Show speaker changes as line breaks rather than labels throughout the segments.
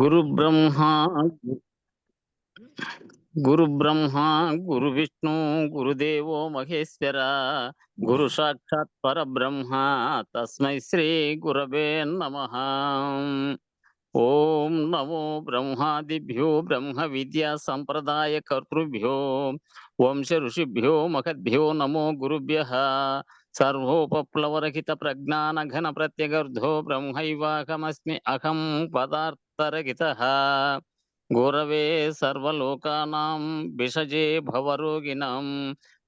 గురు బ్రహ్మ గురు బ్రహ్మ గురు విష్ణు గురుదేవో మహేశ్వర గురు సాక్షాత్ పరబ్రహ్మ తస్మై శ్రీ గురవే నమః. ఓం నమో బ్రహ్మాదిభ్యో బ్రహ్మ విద్యా సంప్రదాయ కర్తృభ్యో వంశ ఋషిభ్యో మహద్భ్యో నమో గురుభ్యః. సర్వోపప్లవరహిత ప్రజ్ఞాన ఘన ప్రత్యగర్ధో బ్రహ్మైవాహమస్మి అహం పదార్థరహితః. గురవే సర్వలోకానాం విషజే భవరోగిణాం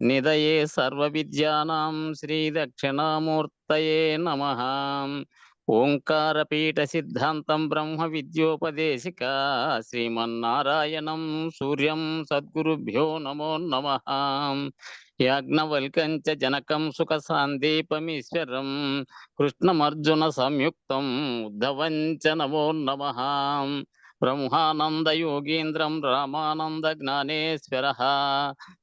నిదయే సర్వవిద్యానాం శ్రీ దక్షిణామూర్తయే నమః. ఓంకారపీఠ సిద్ధాంతం బ్రహ్మ విద్యోపదేశిక శ్రీమన్నారాయణం సూర్యం సద్గురుభ్యో నమో నమః. యాజ్ఞవల్కం చ జనకం సుఖ సాందీపమీశ్వరం కృష్ణమర్జున సంయుక్తం ఉద్ధవం చ నమో నమః. బ్రహ్మానంద యోగీంద్రం రామానంద జ్ఞానేశ్వర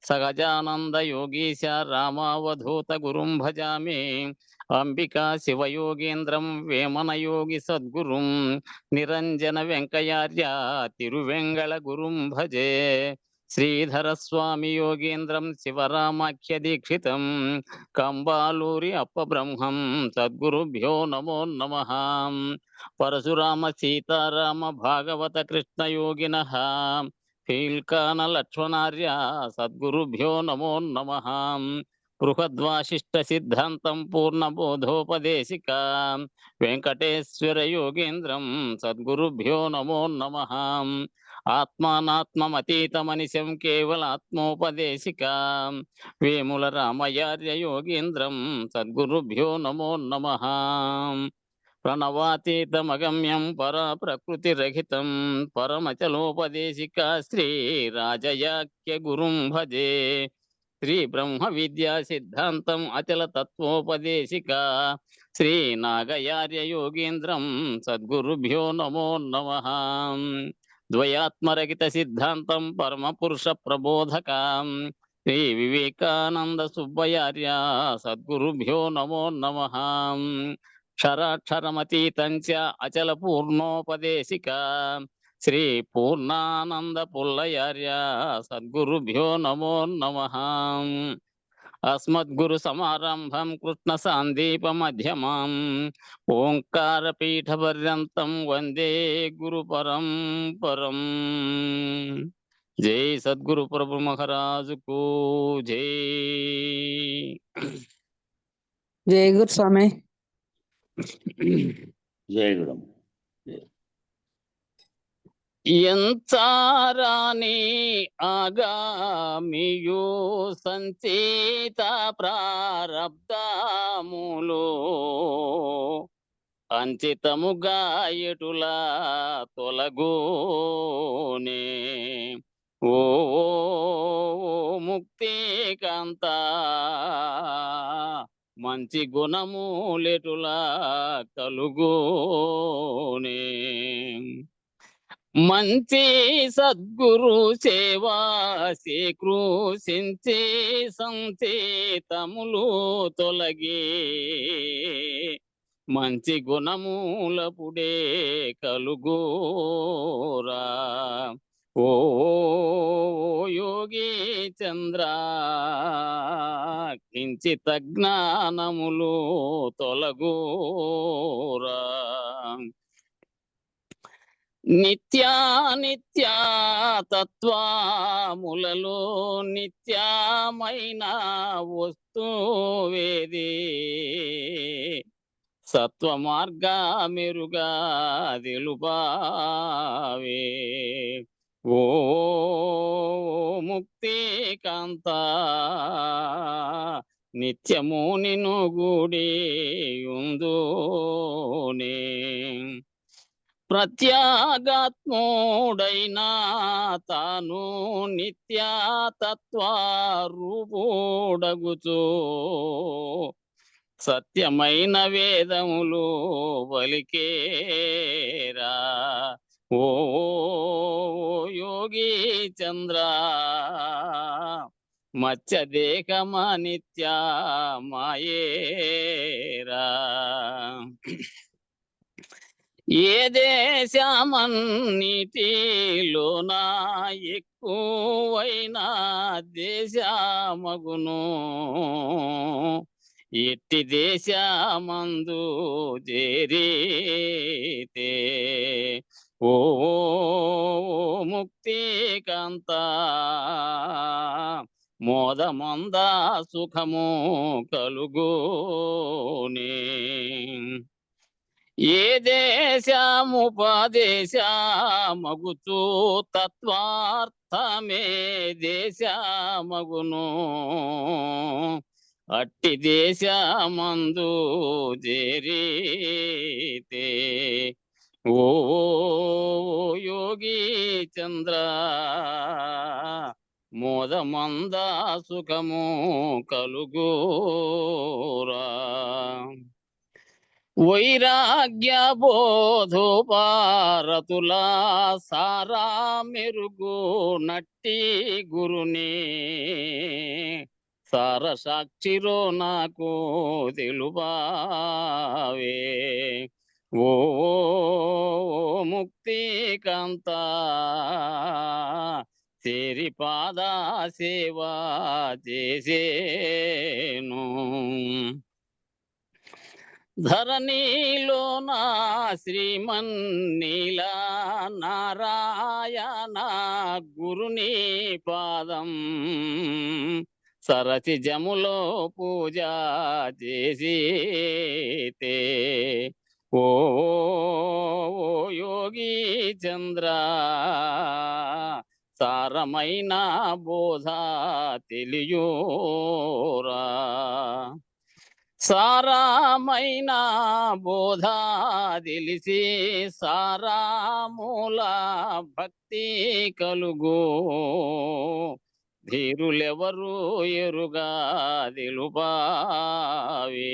సహజానంద యోగీశ రామావధూత గురుం భజామి. అంబికా శివయోగీంద్రం వేమన యోగి సద్గురుం నిరంజన వెంకయార్య తిరువెంగళ గురుం భజే. శ్రీధర స్వామి యోగీంద్రం శివరామాఖ్య దీక్షితం కంబాలూరి అప్ప బ్రహ్మం సద్గురుభ్యో నమో నమః. పరశురామ సీతారామ భాగవత కృష్ణ యోగిన ఫీల్కాన లక్ష్మణార్య సద్గురుభ్యో నమో నమః. బృహద్వాసిష్ట సిద్ధాంతం పూర్ణబోధోపదేశిక వెంకటేశ్వర యోగేంద్రం సద్గురుభ్యో నమో నమః. ఆత్మానాత్మమతీతమనిశం కేవలాత్మోపదేశిక వేముల రామయార్య యోగేంద్రం సద్గురుభ్యో నమో నమః. ప్రణవాతీతమగమ్యం పరా ప్రకృతిరహితం పరమచలోపదేశిక శ్రీ రాజయాఖ్య గురుం భజే. శ్రీ బ్రహ్మ విద్యా సిద్ధాంతం అచల తత్వోపదేశిక శ్రీ నాగయార్య యోగేంద్రం సద్గురుభ్యో నమో నమః. ద్వయాత్మరహిత సిద్ధాంతం పరమ పురుష ప్రబోధకం శ్రీ వివేకానంద సుబ్బయార్య సద్గురుభ్యో నమో నమః. క్షరాక్షరమతీతం చ అచల పూర్ణోపదేశిక శ్రీ పూర్ణానంద పుల్లయార్య సద్గురుభ్యో నమో నమః. అస్మద్గురు సమారంభం కృష్ణ సాందీప మధ్యమాం ఓంకార పీఠ పర్యంతం వందే గురు పరంపరం. జై సద్గురు ప్రభు మహారాజుకు జై.
జై గురు స్వామి.
జయ గురు.
ఎంచారాని ఆగామియు సంచిత ప్రారబ్ధములు అంచితముగా ఎటులా తొలగోనే. ఓ ముక్తికాంత మంచి గుణములెటులా కలుగోనే. మంచి సద్గురు సేవా శ్రీకృషించి సంచేతములు తొలగి మంచి గుణములపుడే కలుగోరా. ఓ యోగి చంద్ర కించిత జ్ఞానములు తొలగోరా. నిత్యానిత్య తత్వములలో నిత్యమైన వస్తువేది సత్వ మార్గ మెరుగా తెలుపావే. ఓ ముక్తికాంత నిత్యము నిన్ను గూడి ఉందునే. ప్రత్యాగాత్ముడైనా తాను నిత్యతత్వరూపుడగుచు సత్యమైన వేదములు వలికేరా. ఓ యోగి చంద్ర మత్స్య దేహమా నిత్య మాయేరా. ఏ దేశమన్నిటిలోన ఎక్కువైన దేశమగును ఎట్టి దేశమందు చేరితే ఓ ముక్తికాంత మోదమంద సుఖము కలుగునే ఏ దేశముపదేశమగుచు తత్వార్థమే దేశమగును అట్టి దేశమందు చేరితే ఓ యోగి చంద్ర మోదమంద సుఖము కలుగురా వైరాగ్య బోధోపారతుల సారా మెరుగు నట్టి గురుని సార సాక్షిరో నాకు తెలుపావే ఓ ముక్తికాంత చేరి పాద సేవా చేసేను ధరణిలో నా శ్రీమన్నీల నారాయణ గురుని పాదం సరసి జములో పూజ చేసితే ఓ యోగి చంద్ర సారమైన బోధ తెలియోరా సారామైన బోధ తెలిసి సారామూల భక్తి కలుగు ధీరులెవరు ఎరుగా తెలుపావే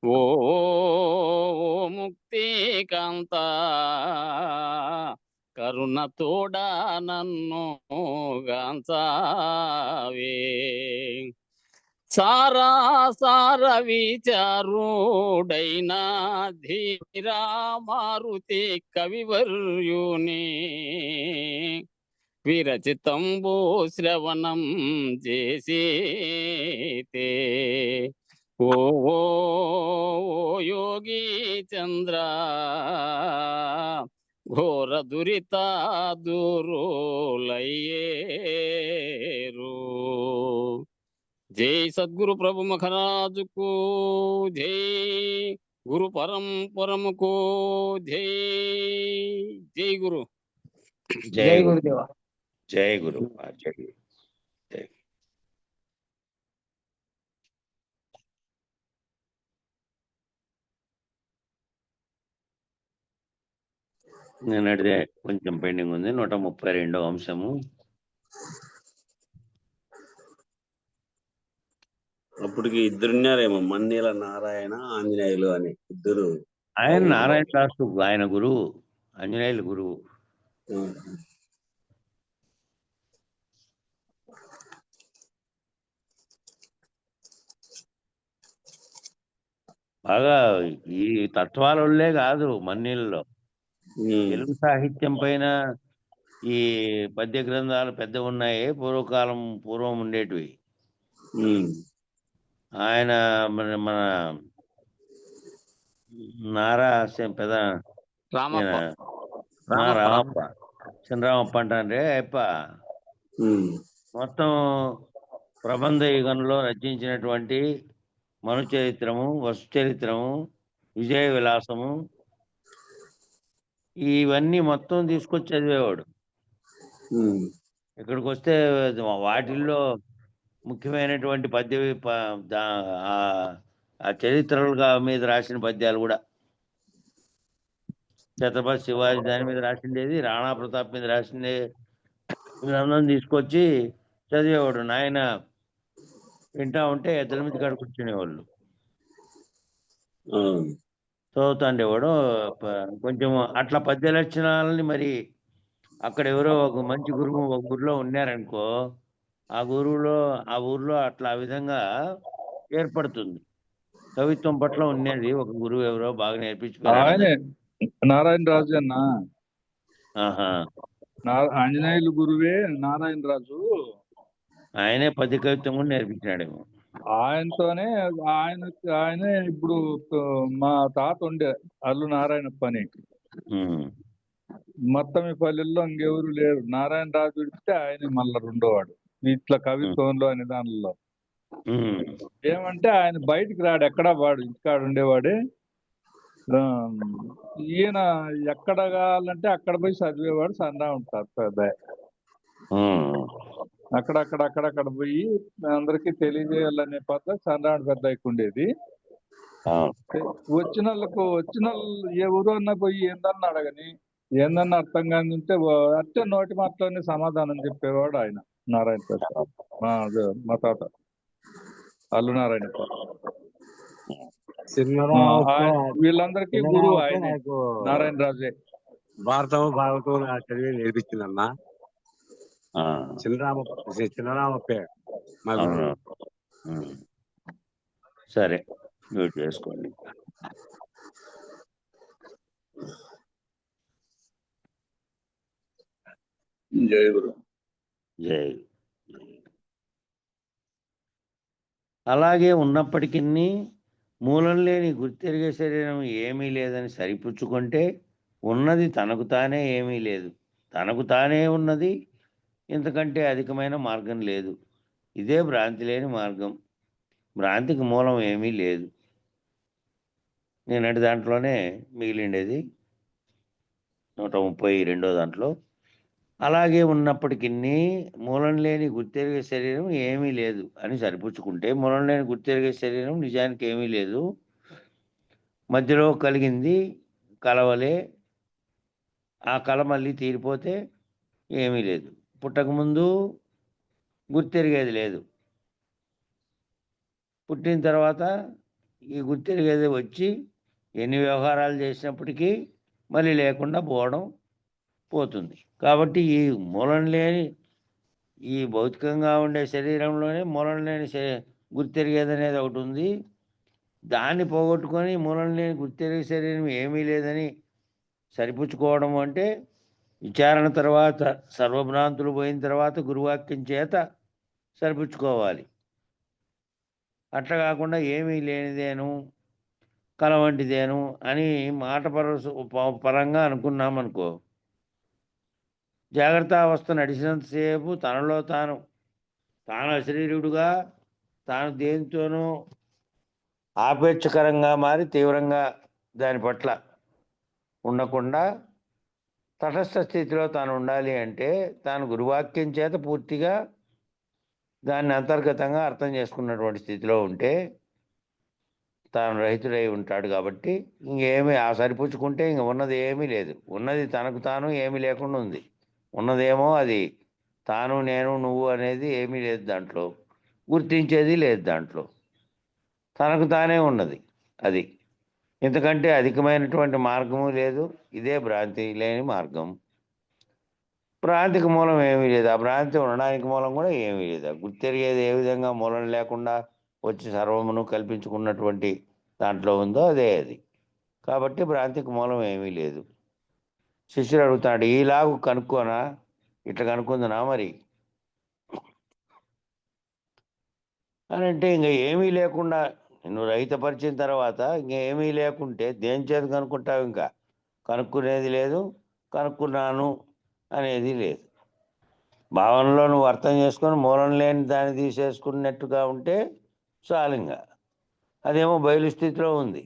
ఓ ముక్తికాంత కరుణ తోడా నన్ను గాంచావే సారా సార విచారుడైన ధీరా మారుతి కవివర్యుని విరచితంబు శ్రవణం చేసితే ఓ యోగి చంద్ర ఘోర దురిత దూరులయ్యేరు జై సద్గురు ప్రభు మహారాజుకు జై గురు పరంపరముకు జై జై గురు
జై గురుదేవ.
జై గురు జై గురు. జై. నిన్నటిదే కొంచెం పెండింగ్ ఉంది. 132వ అంశము.
అప్పటికి ఇద్దరున్నారేమో, మన్నీల నారాయణ ఆంజనేయులు అని ఇద్దరు.
ఆయన నారాయణ దాసు ఆయన గురువు, ఆంజనేయులు గురువు. బాగా ఈ తత్వాలే కాదు మన్నీళ్ళలో తెలుగు సాహిత్యం పైన ఈ పద్య గ్రంథాలు పెద్ద ఉన్నాయి. పూర్వం ఉండేటివి. ఆయన మన నారా పెద్ద రామప్ప చిన్నరామప్ప అంటే అప్ప మొత్తం ప్రబంధ యుగంలో రచించినటువంటి మను చరిత్రము, వసు చరిత్రము, విజయ విలాసము ఇవన్నీ మొత్తం తీసుకొచ్చి చదివేవాడు. ఇక్కడికి వస్తే వాటిల్లో ముఖ్యమైనటువంటి ఆ చరిత్రలుగా మీద రాసిన పద్యాలు కూడా ఛత్రపతి శివాజీ దాని మీద రాసిండేది, రాణా ప్రతాప్ మీద రాసిండే గ్రంథం తీసుకొచ్చి చదివేవాడు. నాయన వింటా ఉంటే ఎద్దల మీద కాడ కూర్చునేవాళ్ళు, చదువుతాండేవాడు. కొంచెం అట్లా పద్య లక్షణాలని మరి అక్కడ ఎవరో ఒక మంచి గురువు ఒక ఊర్లో ఉన్నారనుకో, ఆ ఊర్లో అట్లా ఆ విధంగా ఏర్పడుతుంది. కవిత్వం పట్ల ఉన్నది ఒక గురువు ఎవరో బాగా నేర్పించుకున్నాడు.
నారాయణ రాజు అన్న
ఆహా,
ఆంజనేయులు గురువే నారాయణ రాజు.
ఆయనే పద్య కవిత్వం కూడా నేర్పించాడేమో.
ఆయనతోనే ఆయనే ఇప్పుడు మా తాత ఉండే అల్లు నారాయణప్ప అని.
ఉమ్,
మొత్తం ఈ పల్లెల్లో ఇంకెవరు లేరు. నారాయణ రాజు విడిస్తే ఆయన మళ్ళా రెండోవాడు ఇట్లా కవిత్వంలో అనే దానిలో.
ఉమ్,
ఏమంటే ఆయన బయటికి రాడు, ఎక్కడా వాడు ఇంటికాడు ఉండేవాడే. ఆ, ఈయన ఎక్కడ కావాలంటే అక్కడ పోయి చదివేవాడు. సన్నా ఉంటారు పెద్ద
ఉమ్,
అక్కడక్కడ పోయి అందరికీ తెలియజేయాలనే పద్ధతి సన్నాడు పెద్ద ఉండేది.
అవును.
వచ్చిన వాళ్ళు ఏ ఊరు అన్నా పోయి ఏందన్నా అడగని, ఏందన్నా అర్థం కాని ఉంటే అంటే నోటి మాటలోనే సమాధానం చెప్పేవాడు ఆయన నారాయణ ప్రసాద్. మా తాత అల్లు నారాయణప్ప. వీళ్ళందరికీ గురువు ఆయనే, నారాయణ రాజే.
భారతం భాగవతం చదివి నేర్పించిందన్న
ఆ,
చిన్నరామప్పే మా
అవును.
గురువు.
ఉమ్. సరే, మ్యూట్ చేసుకోండి.
జయ గురు.
జై. అలాగే ఉన్నప్పటికీ మూలం లేని గుర్తెరిగే శరీరం ఏమీ లేదని సరిపుచ్చుకుంటే ఉన్నది తనకు తానే ఏమీ లేదు, తనకు తానే ఉన్నది, ఇంతకంటే అధికమైన మార్గం లేదు. ఇదే భ్రాంతి లేని మార్గం. భ్రాంతికి మూలం ఏమీ లేదు. నేనంటి దాంట్లోనే మిగిలిండేది 132 దాంట్లో. అలాగే ఉన్నప్పటికీ మూలం లేని గుర్తెరిగే శరీరం ఏమీ లేదు అని సరిపుచ్చుకుంటే మూలం లేని గుర్తెరిగే శరీరం నిజానికి ఏమీ లేదు. మధ్యలో కలిగింది కలవలే, ఆ కల మళ్ళీ తీరిపోతే ఏమీ లేదు. పుట్టకముందు గుర్తెరిగేది లేదు, పుట్టిన తర్వాత ఈ గుర్తెరిగేది వచ్చి ఎన్ని వ్యవహారాలు చేసినప్పటికీ మళ్ళీ లేకుండా పోతుంది. కాబట్టి ఈ మూలం లేని ఈ భౌతికంగా ఉండే శరీరంలోనే మూలం లేని గుర్తెరిగేది అనేది ఒకటి ఉంది. దాన్ని పోగొట్టుకొని మూలం లేని గుర్తెరిగే శరీరం ఏమీ లేదని సరిపుచ్చుకోవడం అంటే విచారణ తర్వాత సర్వభ్రాంతులు పోయిన తర్వాత గురువాక్యం చేత సరిపుచ్చుకోవాలి. అట్లా కాకుండా ఏమీ లేనిదేను కల వంటిదేను అని మాట పరంగా అనుకున్నామనుకో, జాగ్రత్త అవస్థ నడిచినంతసేపు తనలో తాను అశరీరుడుగా తాను దేనితోనూ ఆపేక్షకరంగా మారి తీవ్రంగా దాని పట్ల ఉండకుండా తటస్థ స్థితిలో తాను ఉండాలి అంటే తాను గురువాక్యం చేత పూర్తిగా దాన్ని అంతర్గతంగా అర్థం చేసుకున్నటువంటి స్థితిలో ఉంటే తాను రహితుడై ఉంటాడు. కాబట్టి ఇంకేమీ సరిపుచ్చుకుంటే ఇంక ఉన్నది ఏమీ లేదు. ఉన్నది తనకు తాను ఏమీ లేకుండా ఉంది. ఉన్నదేమో అది తాను, నేను, నువ్వు అనేది ఏమీ లేదు దాంట్లో, గుర్తించేది లేదు దాంట్లో, తనకు తానే ఉన్నది. అది ఇంతకంటే అధికమైనటువంటి మార్గము లేదు. ఇదే భ్రాంతి లేని మార్గం. భ్రాంతికి మూలం ఏమీ లేదు, ఆ భ్రాంతి ఉండడానికి మూలం కూడా ఏమీ లేదు. గుర్తెరిగేది ఏ విధంగా మూలం లేకుండా వచ్చి సర్వమును కల్పించుకున్నటువంటి దాంట్లో ఉందో అదే అది. కాబట్టి భ్రాంతికి మూలం ఏమీ లేదు. శిష్యుడు అడుగుతాడు, ఈలాగు కనుక్కోనా, ఇట్లా కనుక్కుందునా మరి అని అంటే, ఇంకా ఏమీ లేకుండా నువ్వు రహితపరిచిన తర్వాత ఇంకేమీ లేకుంటే దేని చేత కనుక్కుంటావు? ఇంకా కనుక్కునేది లేదు, కనుక్కున్నాను అనేది లేదు. భావనలో నువ్వు అర్థం చేసుకొని మూలం లేని దాన్ని తీసేసుకున్నట్టుగా ఉంటే చాలింగా అదేమో బయలు స్థితిలో ఉంది.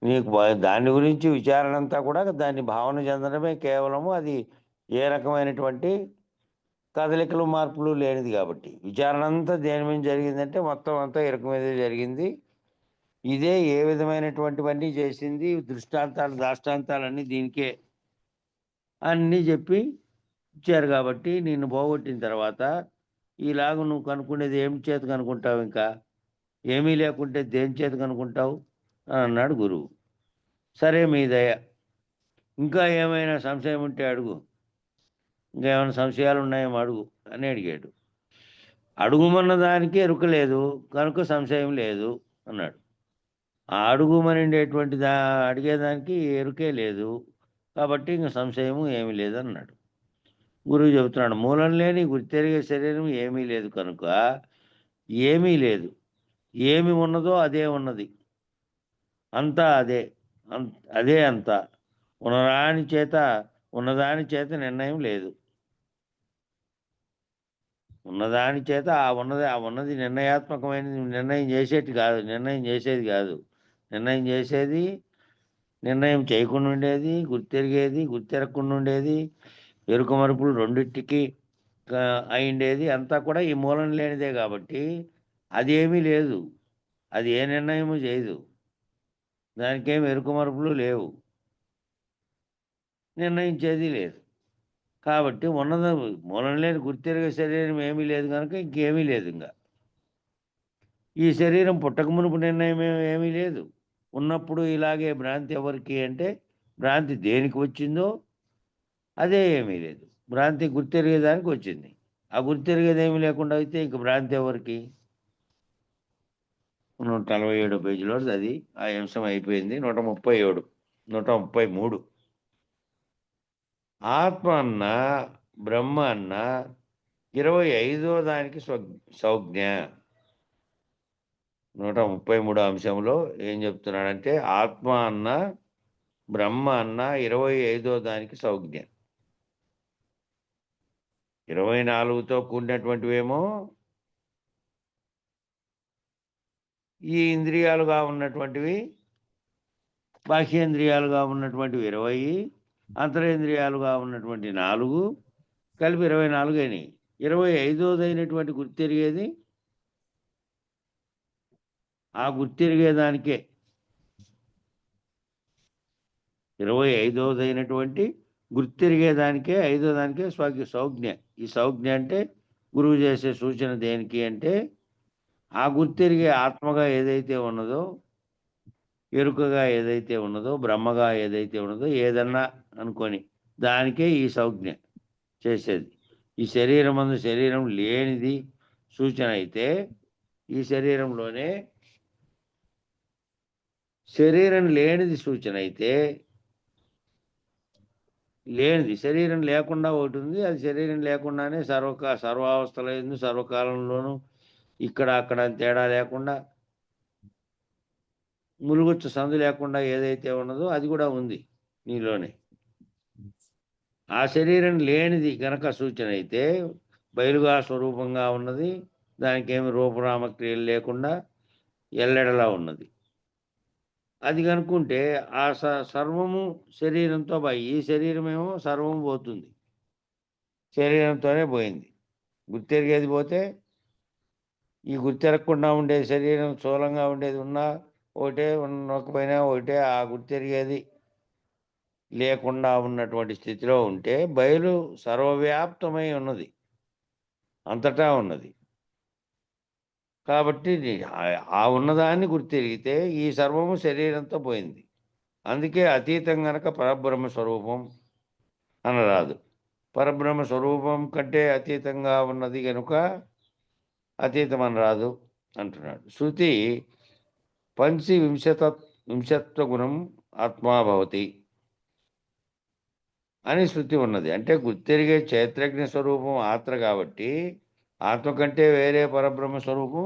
నీకు దాని గురించి విచారణ అంతా కూడా దాన్ని భావన చెందడమే కేవలము. అది ఏ రకమైనటువంటి కదలికలు మార్పులు లేనిది. కాబట్టి విచారణ అంతా దేని మీద జరిగిందంటే మొత్తం అంతా ఇరక మీదే జరిగింది. ఇదే ఏ విధమైనటువంటివన్నీ చేసింది. దృష్టాంతాలు దాష్టాంతాలన్నీ దీనికే అన్నీ చెప్పి ఇచ్చారు. కాబట్టి నిన్ను పోగొట్టిన తర్వాత ఈలాగ నువ్వు కనుక్కునేది ఏమి చేత కనుక్కుంటావు? ఇంకా ఏమీ లేకుంటే దేని చేత కనుక్కుంటావు అని అన్నాడు గురువు. సరే, మీ దయ, ఇంకా ఏమైనా సంశయం ఉంటే అడుగు, ఇంకేమైనా సంశయాలు ఉన్నాయేమో అడుగు అని అడిగాడు. అడుగుమన్న దానికి ఎరుక లేదు కనుక సంశయం లేదు అన్నాడు. ఆ అడుగుమనిండేటువంటి అడిగేదానికి ఎరుకే లేదు, కాబట్టి ఇంక సంశయము ఏమీ లేదన్నాడు. గురువు చెబుతున్నాడు, మూలం లేని గుర్తెరిగే శరీరం ఏమీ లేదు కనుక ఏమీ లేదు. ఏమి ఉన్నదో అదే ఉన్నది, అంతా అదే, అదే అంతా. ఉన్నదాని చేత నిర్ణయం లేదు. ఉన్నదాని చేత ఆ ఉన్నది నిర్ణయాత్మకమైనది. నిర్ణయం చేసేది కాదు. నిర్ణయం చేయకుండా ఉండేది, గుర్తెరిగేది, గుర్తెరగకుండా ఉండేది, ఎరుక మరుపులు రెండిటికి అయిండేది అంతా కూడా ఈ మూలం లేనిదే కాబట్టి అది ఏమీ లేదు. అది ఏ నిర్ణయము చేయదు. దానికేమి ఎరుక మరుపులు లేవు, నిర్ణయించేది లేదు. కాబట్టి మూలం లేని గుర్తెరిగే శరీరం ఏమీ లేదు కనుక ఇంకేమీ లేదు. ఇంకా ఈ శరీరం పుట్టక మునుపు నిర్ణయం ఏమీ లేదు. ఉన్నప్పుడు ఇలాగే భ్రాంతి ఎవరికి అంటే, భ్రాంతి దేనికి వచ్చిందో అదే ఏమీ లేదు. భ్రాంతి గుర్తెరిగేదానికి వచ్చింది. ఆ గుర్తెరిగేది ఏమీ లేకుండా అయితే ఇంక భ్రాంతి ఎవరికి? 147 పేజీలో అది ఆ అంశం అయిపోయింది. 137, 133. ఆత్మ అన్న, బ్రహ్మ అన్న 25వ దానికి సంజ్ఞ. 133 అంశంలో ఏం చెప్తున్నాడంటే, ఆత్మ అన్న, బ్రహ్మ అన్న 25వ దానికి సంజ్ఞ. 24తో కూడినటువంటివేమో ఈ ఇంద్రియాలుగా ఉన్నటువంటివి, బాహ్యేంద్రియాలుగా ఉన్నటువంటివి 20, అంతరేంద్రియాలుగా ఉన్నటువంటి 4 కలిపి 24 అయినాయి. 25వదైనటువంటి గుర్తెరిగేది ఆ గుర్తెరిగేదానికే. 25వదైనటువంటి గుర్తెరిగేదానికే, 5వ దానికే సంజ్ఞ. ఈ సంజ్ఞ అంటే గురువు చేసే సూచన దేనికి అంటే, ఆ గుర్తెరిగే ఆత్మగా ఏదైతే ఉన్నదో, ఎరుకగా ఏదైతే ఉన్నదో, బ్రహ్మగా ఏదైతే ఉన్నదో, ఏదన్నా అనుకొని దానికే ఈ సంజ్ఞ చేసేది. ఈ శరీరం లేనిది సూచన అయితే, ఈ శరీరంలోనే శరీరం లేనిది సూచన అయితే, లేనిది శరీరం లేకుండా ఒకటి ఉంది. అది శరీరం లేకుండానే సర్వావస్థల యందు సర్వకాలంలోనూ ఇక్కడ అక్కడ తేడా లేకుండా, ములుగుచ్చు సందు లేకుండా ఏదైతే ఉన్నదో అది కూడా ఉంది నీలోనే. ఆ శరీరం లేనిది గనక సూచన అయితే, బయలుగా స్వరూపంగా ఉన్నది, దానికేమి రూపనామక్రియలు లేకుండా ఎల్లెడలా ఉన్నది. అది కనుక్కుంటే ఆ సర్వము శరీరంతో ఈ శరీరమేమో సర్వము పోతుంది, శరీరంతోనే పోయింది. గుర్తెరిగేది పోతే, ఈ గుర్తెరగకుండా ఉండే శరీరం స్థూలంగా ఉండేది ఉన్నా ఒకటే, ఉండకపోయినా ఒకటే. ఆ గుర్తెరిగేది లేకుండా ఉన్నటువంటి స్థితిలో ఉంటే బయలు సర్వవ్యాప్తమై ఉన్నది, అంతటా ఉన్నది. కాబట్టి ఆ ఉన్నదాన్ని గుర్తెరిగితే ఈ సర్వము శరీరంతో పోయింది. అందుకే అతీతం గనక పరబ్రహ్మ స్వరూపం అనరాదు. పరబ్రహ్మ స్వరూపం కంటే అతీతంగా ఉన్నది కనుక అతీతం అనరాదు అంటున్నాడు. శృతి వింశత్వ గుణం ఆత్మాభవతి అని శృతి ఉన్నది. అంటే గుర్తెరిగే క్షేత్రజ్ఞ స్వరూపం ఆత్మ కాబట్టి, ఆత్మ కంటే వేరే పరబ్రహ్మ స్వరూపం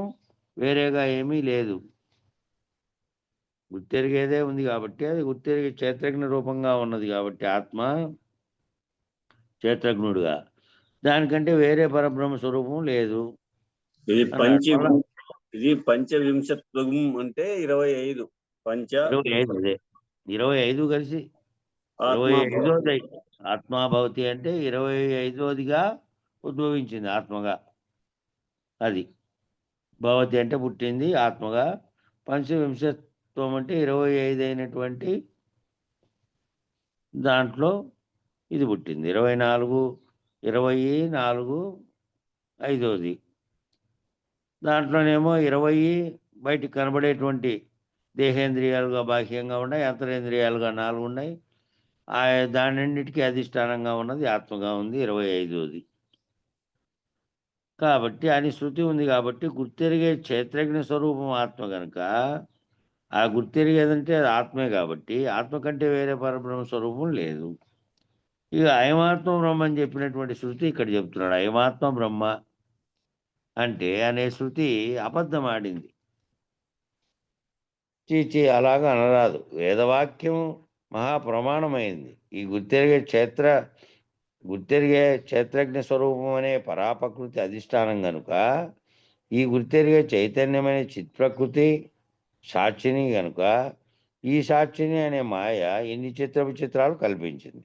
వేరేగా ఏమీ లేదు. గుర్తెరిగేదే ఉంది కాబట్టి, అది గుర్తెరిగే క్షేత్రజ్ఞ రూపంగా ఉన్నది కాబట్టి ఆత్మ క్షేత్రజ్ఞుడుగా, దానికంటే వేరే పరబ్రహ్మ స్వరూపం లేదు.
ఇది పంచవింశత్వం అంటే 25.
25 కలిసి 25వది ఆత్మాభవతి అంటే 25వదిగా ఉద్భవించింది ఆత్మగా. అది భవతి అంటే పుట్టింది ఆత్మగా. పంచవింశత్వం అంటే 25 అయినటువంటి దాంట్లో ఇది పుట్టింది. 24, 24 5వది. దాంట్లోనేమో 20 బయటికి కనబడేటువంటి దేహేంద్రియాలుగా బాహ్యంగా ఉన్నాయి, అంతరేంద్రియాలుగా 4 ఉన్నాయి. దానిన్నిటికీ అధిష్టానంగా ఉన్నది ఆత్మగా ఉంది 25వది. కాబట్టి అని శృతి ఉంది కాబట్టి గుర్తెరిగే క్షేత్రజ్ఞ స్వరూపం ఆత్మ కనుక ఆ గుర్తెరిగేదంటే అది ఆత్మే కాబట్టి ఆత్మ కంటే వేరే పరబ్రహ్మ స్వరూపం లేదు. ఇక అయమాత్మ బ్రహ్మ అని చెప్పినటువంటి శృతి ఇక్కడ చెప్తున్నాడు. అయమాత్మ బ్రహ్మ అంటే అనే శృతి అబద్ధం ఆడింది. చీచి అలాగా అనరాదు. వేదవాక్యం మహాప్రమాణమైంది. ఈ గుర్తెరిగే క్షేత్రజ్ఞ స్వరూపం అనే పరాపకృతి అధిష్టానం గనుక ఈ గుర్తెరిగే చైతన్యమైన చిత్ప్రకృతి సాక్షిని గనుక ఈ సాక్షిని అనే మాయ ఇన్ని చిత్రాలు కల్పించింది.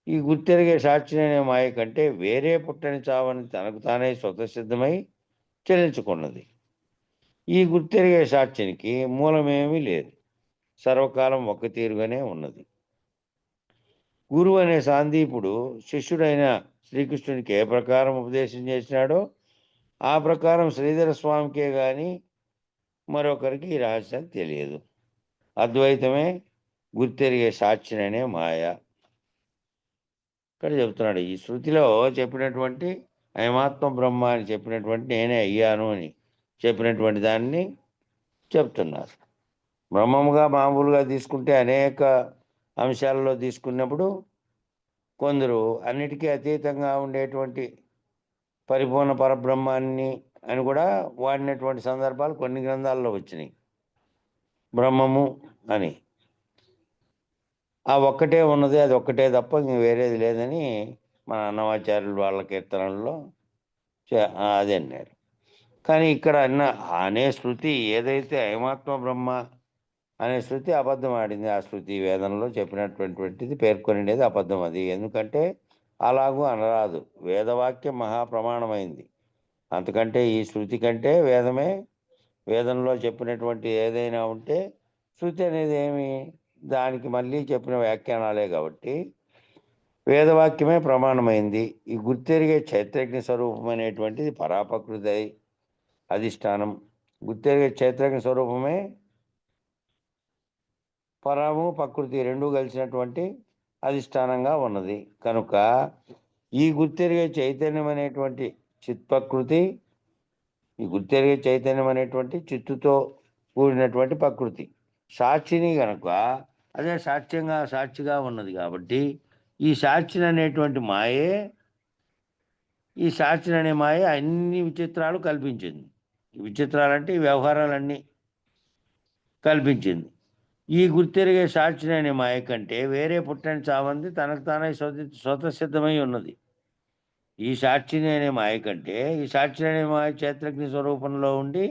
ఈ గుర్తెరిగే సాక్షిని అనే మాయ కంటే వేరే పుట్టని చావని తనకు తానే స్వతసిద్ధమై చెల్లించుకున్నది. ఈ గుర్తెరిగే సాక్షినికి మూలమేమీ లేదు. సర్వకాలం ఒక్క తీరుగానే ఉన్నది. గురువు అనే సాందీపుడు శిష్యుడైన శ్రీకృష్ణునికి ఏ ప్రకారం ఉపదేశం చేసినాడో ఆ ప్రకారం శ్రీధర స్వామికే గాని మరొకరికి ఈ రహస్యం తెలియదు. అద్వైతమే గుర్తెరిగే సాక్షిననే మాయ. ఇక్కడ చెప్తున్నాడు. ఈ శృతిలో చెప్పినటువంటి అయమాత్మ బ్రహ్మ అని చెప్పినటువంటి నేనే అయ్యాను అని చెప్పినటువంటి దాన్ని చెప్తున్నారు. బ్రహ్మముగా మామూలుగా తీసుకుంటే అనేక అంశాలలో తీసుకున్నప్పుడు కొందరు అన్నిటికీ అతీతంగా ఉండేటువంటి పరిపూర్ణ పరబ్రహ్మాన్ని అని కూడా వాడినటువంటి సందర్భాలు కొన్ని గ్రంథాల్లో వచ్చినాయి. బ్రహ్మము అని ఆ ఒక్కటే ఉన్నది, అది ఒక్కటే తప్ప ఇంక వేరేది లేదని మన అన్నమాచార్యులు వాళ్ళ కీర్తనల్లో అది అన్నారు. కానీ ఇక్కడ అనే శృతి ఏదైతే అయమాత్మ బ్రహ్మ అనే శృతి అబద్ధం ఆడింది. ఆ శృతి వేదంలో చెప్పినటువంటిది పేర్కొనేది అబద్ధం. అది ఎందుకంటే అలాగూ అనరాదు. వేదవాక్యం మహాప్రమాణమైంది. అంతకంటే ఈ శృతి కంటే వేదంలో చెప్పినటువంటి ఏదైనా ఉంటే శృతి అనేది ఏమి దానికి మళ్ళీ చెప్పిన వ్యాఖ్యానాలే కాబట్టి వేదవాక్యమే ప్రమాణమైంది. ఈ గుర్తెరిగే క్షేత్రజ్ఞ స్వరూపం అనేటువంటిది పరాపకృతి అధిష్టానం. గుర్తెరిగే క్షేత్రజ్ఞ స్వరూపమే పరము ప్రకృతి రెండూ కలిసినటువంటి అధిష్టానంగా ఉన్నది. కనుక ఈ గుర్తెరిగే చైతన్యం అనేటువంటి చిత్ప్రకృతి, ఈ గుర్తెరిగే చైతన్యం అనేటువంటి చిత్తుతో కూడినటువంటి ప్రకృతి సాక్షిని గనుక అదే సాక్షిగా ఉన్నది కాబట్టి ఈ సాక్షిని అనేటువంటి మాయే, ఈ సాక్షిని అనే మాయ అన్ని విచిత్రాలు కల్పించింది. ఈ విచిత్రాలంటే ఈ వ్యవహారాలన్నీ కల్పించింది. ఈ గుర్తెరిగే సాక్షిని అనే మాయ కంటే వేరే పుట్టని చావంది తనకు తానే స్వతసిద్ధమై ఉన్నది. ఈ సాక్షిని అనే మాయ కంటే ఈ సాక్షిని అనే మాయ క్షేత్రజ్ఞ స్వరూపంలో ఉండి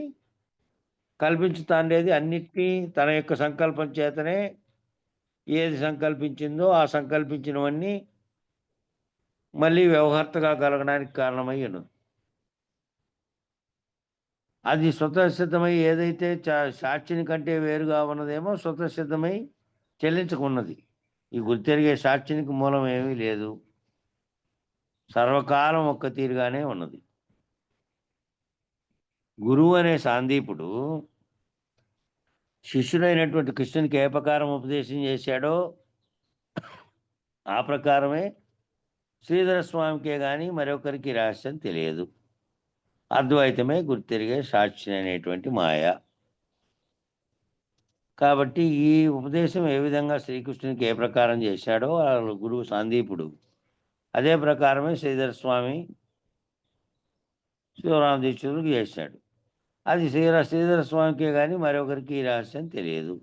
కల్పించుతాండేది అన్నిటినీ తన యొక్క సంకల్పం చేతనే ఏది సంకల్పించిందో ఆ సంకల్పించినవన్నీ మళ్ళీ వ్యవహార్తగా కలగడానికి కారణమై ఉన్నది. అది స్వతసిద్ధమై ఏదైతే సాక్షిని కంటే వేరుగా ఉన్నదేమో స్వతసిద్ధమై చెల్లించుకున్నది. ఈ గుర్తెరిగే సాక్షినికి మూలం ఏమీ లేదు. సర్వకాలం ఒక్క తీరుగానే ఉన్నది. గురువు అనే సాందీపుడు శిష్యుడైనటువంటి కృష్ణునికి ఏ ప్రకారం ఉపదేశం చేశాడో ఆ ప్రకారమే శ్రీధర స్వామికే కానీ మరొకరికి రహస్యం తెలియదు. అద్వైతమే గుర్తెరిగే సాక్షి అనేటువంటి మాయ. కాబట్టి ఈ ఉపదేశం ఏ విధంగా శ్రీకృష్ణునికి ఏ ప్రకారం చేశాడో గురువు సాందీపుడు అదే ప్రకారమే శ్రీధర స్వామి శివరామ దీక్షితులకు చేశాడు. అది శ్రీధర స్వామికే కానీ మరొకరికి రహస్యం తెలియదు.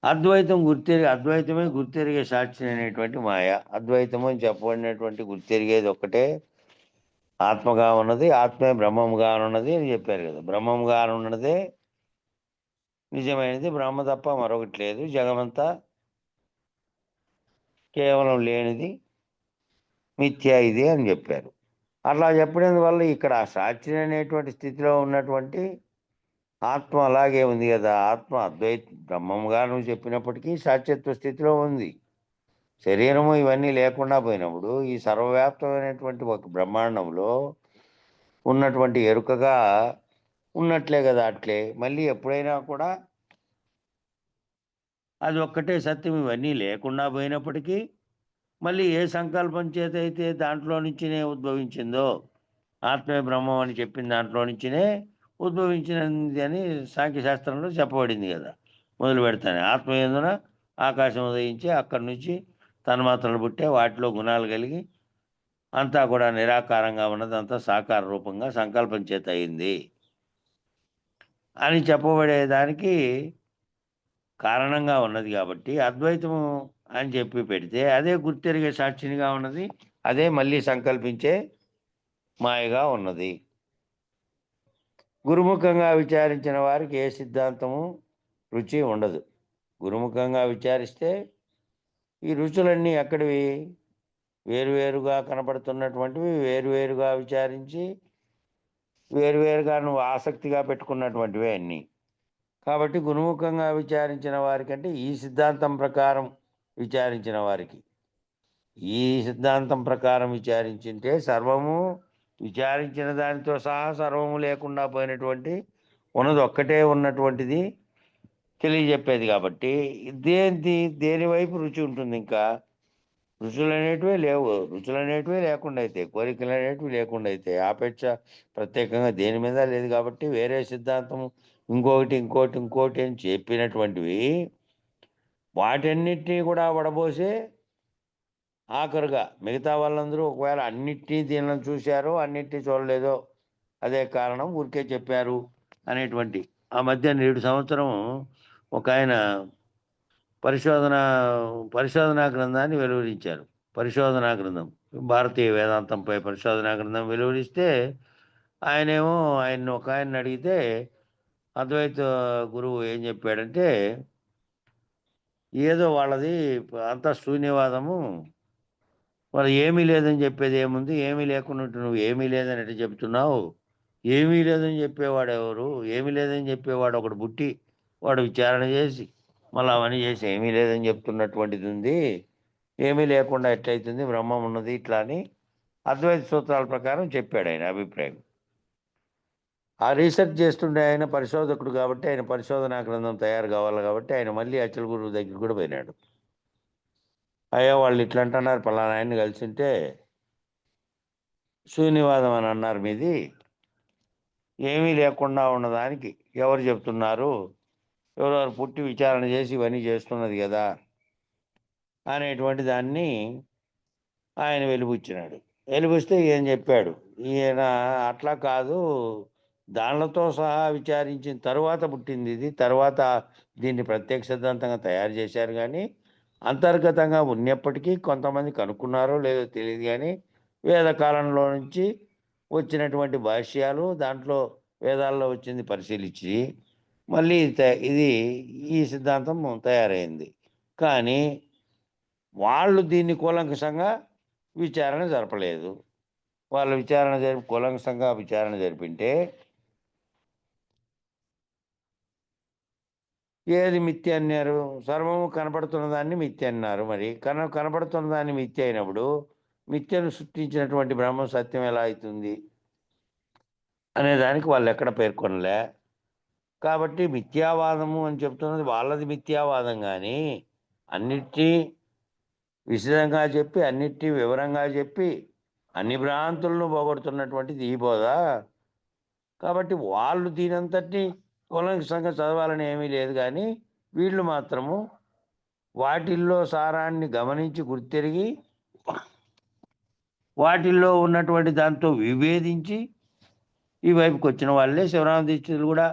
అద్వైతమే గుర్తెరిగే సాక్షి అనేటువంటి మాయ. అద్వైతము అని చెప్పబడినటువంటి గుర్తెరిగేది ఒక్కటే ఆత్మగా ఉన్నది, ఆత్మే బ్రహ్మంగా ఉన్నది అని చెప్పారు కదా. బ్రహ్మంగా ఉన్నదే నిజమైనది, బ్రహ్మ తప్ప మరొకటి లేదు, జగమంతా కేవలం లేనిది, మిథ్యా ఇది అని చెప్పారు. అట్లా చెప్పినందువల్ల ఇక్కడ సాక్షి అనేటువంటి స్థితిలో ఉన్నటువంటి ఆత్మ అలాగే ఉంది కదా. ఆత్మ బ్రహ్మంగా నువ్వు చెప్పినప్పటికీ సాక్షిత్వ స్థితిలో ఉంది. శరీరము ఇవన్నీ లేకుండా పోయినప్పుడు ఈ సర్వవ్యాప్తమైనటువంటి ఒక బ్రహ్మాండంలో ఉన్నటువంటి ఎరుకగా ఉన్నట్లే కదా. అట్లే మళ్ళీ ఎప్పుడైనా కూడా అది ఒక్కటే సత్యం. ఇవన్నీ లేకుండా పోయినప్పటికీ మళ్ళీ ఏ సంకల్పం చేత అయితే దాంట్లో నుంచినే ఉద్భవించిందో ఆత్మే బ్రహ్మం అని చెప్పిన దాంట్లో నుంచినే ఉద్భవించినది అని సాంఖ్యశాస్త్రంలో చెప్పబడింది కదా. మొదలు పెడతాను, ఆత్మయందున ఆకాశం ఉదయించి అక్కడి నుంచి తన్మాత్రలు పుట్టే, వాటిలో గుణాలు కలిగి అంతా కూడా నిరాకారంగా ఉన్నది, అంతా సాకార రూపంగా సంకల్పం చేత అయింది అని చెప్పబడేదానికి కారణంగా ఉన్నది. కాబట్టి అద్వైతము అని చెప్పి పెడితే అదే గుర్తెరిగే సాక్షినిగా ఉన్నది, అదే మళ్ళీ సంకల్పించే మాయగా ఉన్నది. గురుముఖంగా విచారించిన వారికి ఏ సిద్ధాంతము రుచి ఉండదు. గురుముఖంగా విచారిస్తే ఈ రుచులన్నీ ఎక్కడివి? వేరువేరుగా కనపడుతున్నటువంటివి వేరువేరుగా విచారించి వేరువేరుగా నువ్వు ఆసక్తిగా పెట్టుకున్నటువంటివే అన్నీ. కాబట్టి గురుముఖంగా విచారించిన వారికంటే ఈ సిద్ధాంతం ప్రకారం విచారించిన వారికి, ఈ సిద్ధాంతం ప్రకారం విచారించింటే సర్వము విచారించిన దానితో సహా సర్వము లేకుండా పోయినటువంటి ఉన్నది ఒక్కటే ఉన్నటువంటిది తెలియజెప్పేది. కాబట్టి దేని వైపు రుచి ఉంటుంది? ఇంకా రుచులు అనేటివే లేవు, రుచులు అనేటివే లేకుండా అయితే, కోరికలు అనేటివి లేకుండా అయితే, ఆపేక్ష ప్రత్యేకంగా దేని మీద లేదు. కాబట్టి వేరే సిద్ధాంతం ఇంకోటి అని చెప్పినటువంటివి వాటన్నిటినీ కూడా వడబోసే ఆఖరుగా మిగతా వాళ్ళందరూ ఒకవేళ అన్నిటినీ దీనిని చూశారో అన్నిటినీ చూడలేదో అదే కారణం, ఊరికే చెప్పారు అనేటువంటి. ఆ మధ్య 7 సంవత్సరం ఒక ఆయన పరిశోధనా గ్రంథాన్ని వెలువరించారు. పరిశోధనా గ్రంథం, భారతీయ వేదాంతంపై పరిశోధనా గ్రంథం వెలువరిస్తే ఆయన ఒక ఆయన అడిగితే అద్వైత గురువు ఏం చెప్పాడంటే, ఏదో వాళ్ళది అంతా శూన్యవాదము, వాళ్ళు ఏమీ లేదని చెప్పేది ఏముంది, ఏమీ లేకుండా నువ్వు ఏమీ లేదని ఎట్లా చెప్తున్నావు? ఏమీ లేదని చెప్పేవాడు ఎవరు? ఏమీ లేదని చెప్పేవాడు ఒకడు బుట్టి, వాడు విచారణ చేసి మళ్ళీ అవన్నీ చేసి ఏమీ లేదని చెప్తున్నటువంటిది ఉంది, ఏమీ లేకుండా ఎట్లయితుంది, బ్రహ్మం ఉన్నది ఇట్లా అని అద్వైత సూత్రాల ప్రకారం చెప్పాడు ఆయన అభిప్రాయం. ఆ రీసెర్చ్ చేస్తుండే ఆయన పరిశోధకుడు కాబట్టి, ఆయన పరిశోధనా గ్రంథం తయారు కావాలి కాబట్టి ఆయన మళ్ళీ అచల గురువు దగ్గర కూడా పోయినాడు. అయ్యా వాళ్ళు ఇట్లా అంటున్నారు, పలానా ఆయన్ని కలిసింటే శూన్యవాదం అని అన్నారు, మీది ఏమీ లేకుండా ఉన్నదానికి ఎవరు చెప్తున్నారు? ఎవరెవరు పుట్టి విచారణ చేసి ఇవన్నీ చేస్తున్నది కదా అనేటువంటి దాన్ని ఆయన వెలిబుచ్చినాడు. వెలిబుస్తే ఏం చెప్పాడు ఈయన, అట్లా కాదు, దానిలతో సహా విచారించిన తరువాత పుట్టింది ఇది, తర్వాత దీన్ని ప్రత్యేక సిద్ధాంతంగా తయారు చేశారు. కానీ అంతర్గతంగా ఉన్నప్పటికీ కొంతమంది కనుక్కున్నారో లేదో తెలియదు, కానీ వేదకాలంలో నుంచి వచ్చినటువంటి భాష్యాలు, దాంట్లో వేదాల్లో వచ్చింది పరిశీలించి మళ్ళీ ఇది ఈ సిద్ధాంతం తయారైంది. కానీ వాళ్ళు దీన్ని కూలంకషంగా విచారణ జరపలేదు. వాళ్ళు కూలంకషంగా విచారణ జరిపింటే ఏది మిథ్య అన్నారు? సర్వము కనపడుతున్న దాన్ని మిథ్య అన్నారు. మరి కనపడుతున్న దాన్ని మిథ్య అయినప్పుడు మిథ్యను సృష్టించినటువంటి బ్రహ్మ సత్యం ఎలా అవుతుంది అనేదానికి వాళ్ళు ఎక్కడ పేర్కొనలే. కాబట్టి మిథ్యావాదము అని చెప్తున్నది వాళ్ళది మిథ్యావాదం, కానీ అన్నిటినీ విశదంగా చెప్పి అన్నిటినీ వివరంగా చెప్పి అన్ని భ్రాంతులను పోగొడుతున్నటువంటిది ఈ బోధ. కాబట్టి వాళ్ళు దీనంతటినీ కూలంకషంగా చదవాలని ఏమీ లేదు, కానీ వీళ్ళు మాత్రము వాటిల్లో సారాన్ని గమనించి గుర్తెరిగి వాటిల్లో ఉన్నటువంటి దాంతో విభేదించి ఈ వైపుకి వచ్చిన వాళ్ళే. శివరామ దీక్షితులు కూడా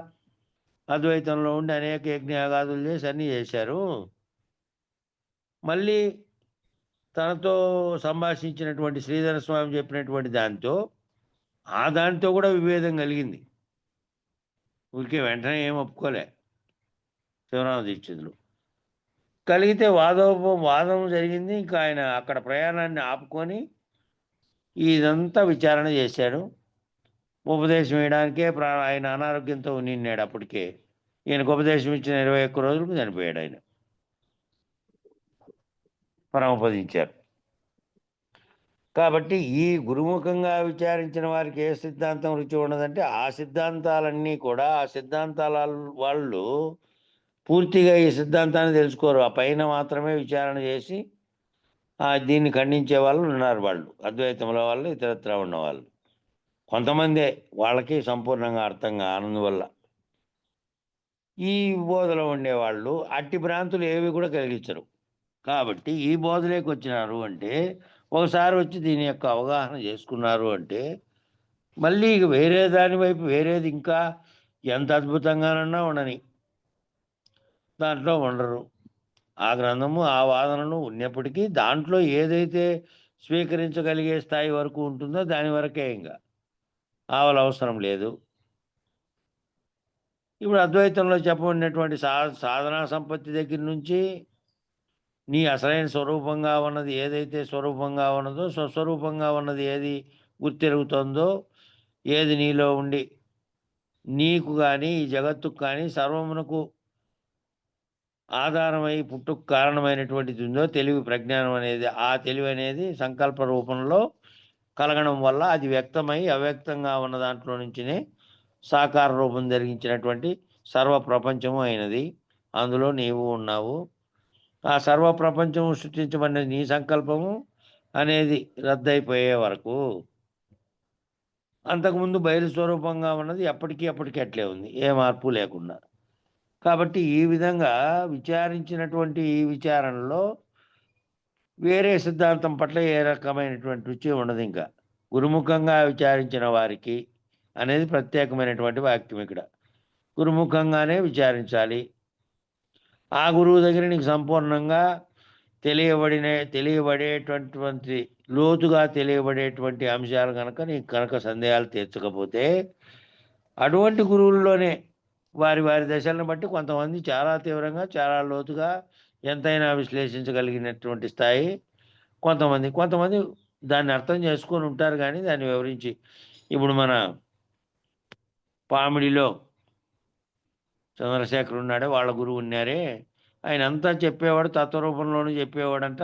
అద్వైతంలో ఉండి అనేక యజ్ఞయాగాదులు చేసి అన్నీ చేశారు. మళ్ళీ తనతో సంభాషించినటువంటి శ్రీధర స్వామి చెప్పినటువంటి దాంతో కూడా విభేదం కలిగింది. ఊరికే వెంటనే ఏం ఒప్పుకోలే శివరామ దీక్షితులు. కలిగితే వాదం జరిగింది. ఇంకా ఆయన అక్కడ ప్రయాణాన్ని ఆపుకొని ఇదంతా విచారణ చేశాడు. ఉపదేశం వేయడానికే ఆయన అనారోగ్యంతో నిన్నాడు. అప్పటికే ఈయనకు ఉపదేశం ఇచ్చిన 21 రోజులకు చనిపోయాడు ఆయన. పరమపదించారు. కాబట్టి ఈ గురుముఖంగా విచారించిన వారికి ఏ సిద్ధాంతం రుచి ఉండదంటే, ఆ సిద్ధాంతాలన్నీ కూడా ఆ సిద్ధాంతాల వాళ్ళు పూర్తిగా ఈ సిద్ధాంతాన్ని తెలుసుకోరు. ఆ పైన మాత్రమే విచారణ చేసి దీన్ని ఖండించే వాళ్ళు ఉన్నారు. వాళ్ళు అద్వైతంలో వాళ్ళు, ఇతరత్రా ఉన్నవాళ్ళు. కొంతమందే, వాళ్ళకి సంపూర్ణంగా అర్థం కానందువల్ల. ఈ బోధలో ఉండేవాళ్ళు అట్టి భ్రాంతులు ఏవి కూడా కలిగించరు. కాబట్టి ఈ బోధలోకి వచ్చినారు అంటే, ఒకసారి వచ్చి దీని యొక్క అవగాహన చేసుకున్నారు అంటే, మళ్ళీ ఇక వేరే దాని వైపు వేరేది ఇంకా ఎంత అద్భుతంగానన్నా ఉండని, దాంట్లో ఉండరు. ఆ గ్రంథము, ఆ వాదనలు ఉన్నప్పటికీ దాంట్లో ఏదైతే స్వీకరించగలిగే స్థాయి వరకు ఉంటుందో దాని వరకే ఇంకా అవసరం లేదు. ఇప్పుడు అద్వైతంలో చెప్పబడినటువంటి సాధనా సంపత్తి దగ్గర నుంచి నీ అసలైన స్వరూపంగా ఉన్నది ఏదైతే స్వరూపంగా ఉన్నదో, స్వస్వరూపంగా ఉన్నది ఏది గుర్తెరుగుతుందో, ఏది నీలో ఉండి నీకు కానీ ఈ జగత్తుకు కానీ సర్వమునకు ఆధారమై పుట్టుకు కారణమైనటువంటిది ఉందో తెలివి, ప్రజ్ఞానం అనేది, ఆ తెలివి అనేది సంకల్ప రూపంలో కలగడం వల్ల అది వ్యక్తమై అవ్యక్తంగా ఉన్న దాంట్లో నుంచినే సాకార రూపం జరిగించినటువంటి సర్వ ప్రపంచము అయినది. అందులో నీవు ఉన్నావు. ఆ సర్వ ప్రపంచము సృష్టించబడిన నీ సంకల్పము అనేది రద్దయిపోయే వరకు అంతకుముందు బయలు స్వరూపంగా ఉన్నది ఎప్పటికీ అట్లే ఉంది, ఏ మార్పు లేకుండా. కాబట్టి ఈ విధంగా విచారించినటువంటి ఈ విచారణలో వేరే సిద్ధాంతం పట్ల ఏ రకమైనటువంటి రుచి ఉండదు. ఇంకా గురుముఖంగా విచారించిన వారికి అనేది ప్రత్యేకమైనటువంటి వాక్యం. ఇక్కడ గురుముఖంగానే విచారించాలి. ఆ గురువు దగ్గర నీకు సంపూర్ణంగా తెలియబడేటువంటి లోతుగా తెలియబడేటువంటి అంశాలు కనుక సందేహాలు తీర్చకపోతే, అటువంటి గురువుల్లోనే వారి దశలను బట్టి కొంతమంది చాలా తీవ్రంగా, చాలా లోతుగా ఎంతైనా విశ్లేషించగలిగినటువంటి స్థాయి, కొంతమంది దాన్ని అర్థం చేసుకొని ఉంటారు కానీ దాన్ని వివరించి. ఇప్పుడు మన పామిడిలో చంద్రశేఖర్ ఉన్నాడే, వాళ్ళ గురువు ఉన్నారే, ఆయన అంతా చెప్పేవాడు, తత్వరూపంలోనూ చెప్పేవాడంట.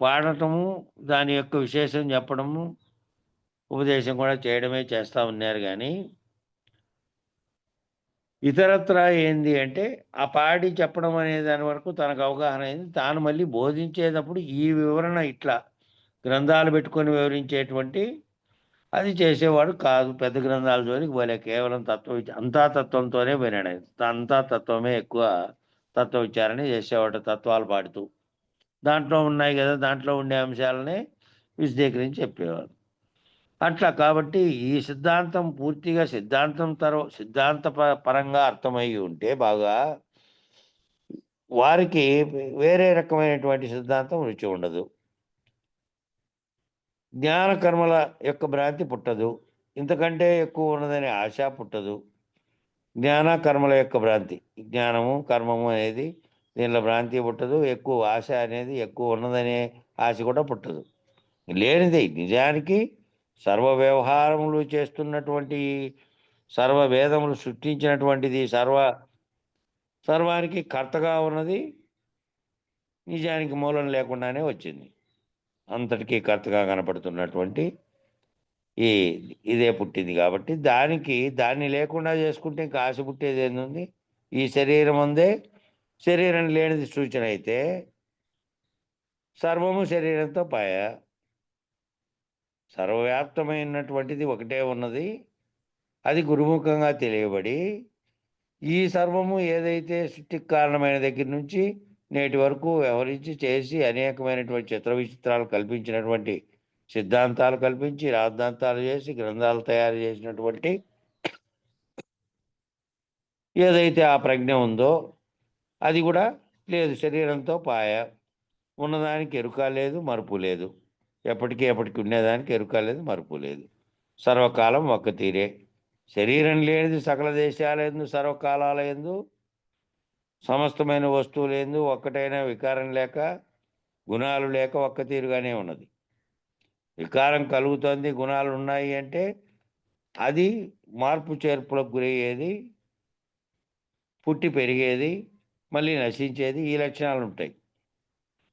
పాడటము, దాని యొక్క విశేషం చెప్పడము, ఉపదేశం కూడా చేయడమే చేస్తూ ఉన్నారు. కానీ ఇతరత్రా ఏంది అంటే, ఆ పాడి చెప్పడం అనే దాని వరకు తనకు అవగాహన అయింది. తాను మళ్ళీ బోధించేటప్పుడు ఈ వివరణ ఇట్లా గ్రంథాలు పెట్టుకొని వివరించేటువంటి అది చేసేవాడు కాదు. పెద్ద గ్రంథాల జోలికి పోలే, కేవలం అంతా తత్వంతోనే పోయినాడు ఆయన. అంతా తత్వమే, ఎక్కువ తత్వ విచారణ చేసేవాడు, తత్వాలు పాడుతూ. దాంట్లో ఉన్నాయి కదా, దాంట్లో ఉండే అంశాలనే విశదీకరించి చెప్పేవాడు. అట్లా కాబట్టి ఈ సిద్ధాంతం పూర్తిగా సిద్ధాంత పరంగా అర్థమై ఉంటే బాగా, వారికి వేరే రకమైనటువంటి సిద్ధాంతం రుచి ఉండదు. జ్ఞాన కర్మల యొక్క భ్రాంతి పుట్టదు, ఇంతకంటే ఎక్కువ ఉన్నదనే ఆశ పుట్టదు. జ్ఞాన కర్మల యొక్క భ్రాంతి, జ్ఞానము కర్మము అనేది దీనిలో భ్రాంతి పుట్టదు. ఎక్కువ ఆశ అనేది, ఎక్కువ ఉన్నదనే ఆశ కూడా పుట్టదు. లేనిది నిజానికి సర్వ వ్యవహారములు చేస్తున్నటువంటి, సర్వ వేదములు సృష్టించినటువంటిది, సర్వానికి కర్తగా ఉన్నది నిజానికి మూలం లేకుండానే వచ్చింది. అంతటికీ కర్తగా కనపడుతున్నటువంటి ఇదే పుట్టింది. కాబట్టి దాన్ని లేకుండా చేసుకుంటే ఇంకా ఆశ పుట్టేది ఏంది? ఈ శరీరం ఉందే, శరీరం లేనిది సూచన అయితే సర్వము శరీరంతో పాయ. సర్వవ్యాప్తమైనటువంటిది ఒకటే ఉన్నది, అది గురుముఖంగా తెలియబడి, ఈ సర్వము ఏదైతే సృష్టికి కారణమైన దగ్గర నుంచి నేటి వరకు వ్యవహరించి చేసి అనేకమైనటువంటి చిత్ర విచిత్రాలు కల్పించినటువంటి, సిద్ధాంతాలు కల్పించి రాద్ధాంతాలు చేసి గ్రంథాలు తయారు చేసినటువంటి ఏదైతే ఆ ప్రజ్ఞ ఉందో అది కూడా లేదు, శరీరంతో పాయ. ఉన్నదానికి ఎరుక లేదు, మరుపు లేదు. ఎప్పటికీ ఉండేదానికి ఎరుక లేదు, మరుపు లేదు. సర్వకాలం ఒక్క తీరే. శరీరం లేనిది సకల దేశాలందు, సర్వకాలాలందు, సమస్తమైన వస్తువులందు ఒక్కటైనా వికారం లేక, గుణాలు లేక ఒక్క తీరుగానే ఉన్నది. వికారం కలుగుతుంది, గుణాలు ఉన్నాయి అంటే అది మార్పు చేర్పులకు గురయ్యేది, పుట్టి పెరిగేది, మళ్ళీ నశించేది, ఈ లక్షణాలు ఉంటాయి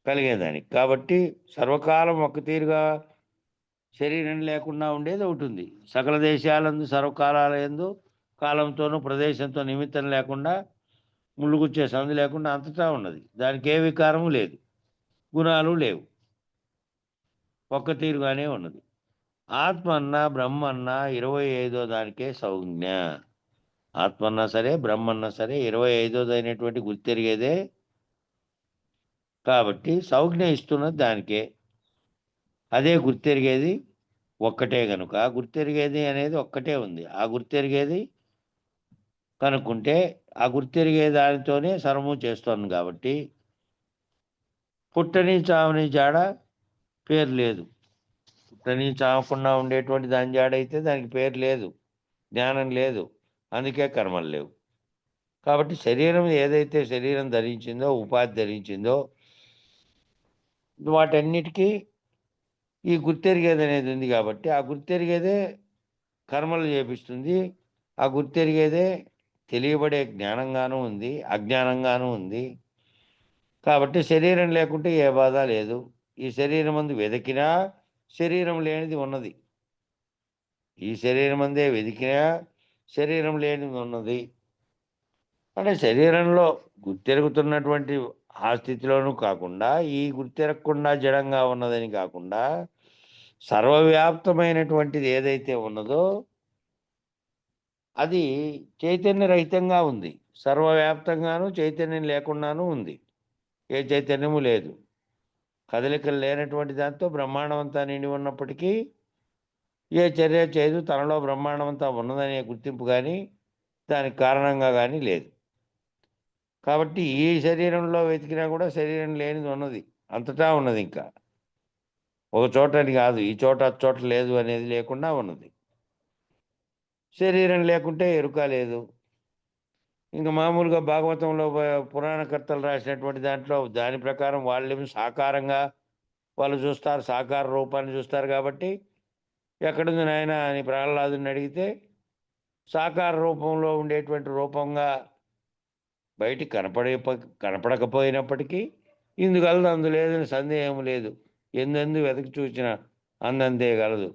కలిగేదానికి. కాబట్టి సర్వకాలం ఒక్క తీరుగా శరీరం లేకుండా ఉండేది ఒకటి ఉంది. సకల దేశాలందు, సర్వకాలాలందు, కాలంతోనూ ప్రదేశంతో నిమిత్తం లేకుండా, ముళ్ళుగుచ్చే సందు లేకుండా అంతటా ఉన్నది. దానికి ఏ వికారము లేదు, గుణాలు లేవు, ఒక్క తీరుగానే ఉన్నది. ఆత్మ అన్నా బ్రహ్మ అన్నా 25వ దానికే సంజ్ఞ. ఆత్మ అన్నా సరే బ్రహ్మ అన్నా సరే 25వదైనటువంటి గుర్తెరిగేదే. కాబట్టి సంజ్ఞ ఇస్తున్నది దానికే. అదే గుర్తెరిగేది ఒక్కటే గనుక గుర్తెరిగేది అనేది ఒక్కటే ఉంది. ఆ గుర్తెరిగేది కనుక్కుంటే ఆ గుర్తెరిగే దానితోనే సర్వము చేస్తోంది కాబట్టి పుట్టని చావని జాడ పేరు లేదు. పుట్టని చావకుండా ఉండేటువంటి దాని జాడ అయితే దానికి పేరు లేదు, జ్ఞానం లేదు, అందుకే కర్మలు లేవు. కాబట్టి శరీరం ఏదైతే శరీరం ధరించిందో, ఉపాధి ధరించిందో, వాటన్నిటికీ ఈ గుర్తెరిగేది అనేది ఉంది కాబట్టి ఆ గుర్తెరిగేదే కర్మలు చేపిస్తుంది. ఆ గుర్తెరిగేదే తెలియబడే జ్ఞానంగానూ ఉంది, అజ్ఞానంగానూ ఉంది. కాబట్టి శరీరం లేకుంటే ఏ బాధ లేదు. ఈ శరీరం అందు వెతికినా శరీరం లేనిది ఉన్నది. ఈ శరీరం అందే వెతికినా శరీరం లేనిది ఉన్నది. అంటే శరీరంలో గుర్తెరుగుతున్నటువంటి ఆ స్థితిలోనూ కాకుండా, ఈ గుర్తెరగకుండా జడంగా ఉన్నదని కాకుండా, సర్వవ్యాప్తమైనటువంటిది ఏదైతే ఉన్నదో అది చైతన్యరహితంగా ఉంది. సర్వవ్యాప్తంగాను చైతన్యం లేకుండాను ఉంది. ఏ చైతన్యము లేదు. కదలికలు లేనటువంటి దాంతో బ్రహ్మాండం అంతా నిండి ఉన్నప్పటికీ ఏ చర్య చేయదు. తనలో బ్రహ్మాండం అంతా ఉన్నదనే గుర్తింపు కానీ దానికి కారణంగా కానీ లేదు. కాబట్టి ఈ శరీరంలో వెతికినా కూడా శరీరం లేనిది ఉన్నది, అంతటా ఉన్నది. ఇంకా ఒక చోట అని కాదు, ఈ చోట చోట లేదు అనేది లేకుండా ఉన్నది. శరీరం లేకుంటే ఎరుక లేదు. ఇంకా మామూలుగా భాగవతంలో పురాణకర్తలు రాసినటువంటి దాంట్లో దాని ప్రకారం వాళ్ళేమో సాకారంగా వాళ్ళు చూస్తారు, సాకార రూపాన్ని చూస్తారు. కాబట్టి ఎక్కడుంది నాయన అని ప్రహ్లాదుని అడిగితే సాకార రూపంలో ఉండేటువంటి రూపంగా బయటికి కనపడకపోయినప్పటికీ ఇందుగలదు అందు లేదని సందేహం లేదు. ఎందెందు వెతకి చూసిన అందంతే గలదు.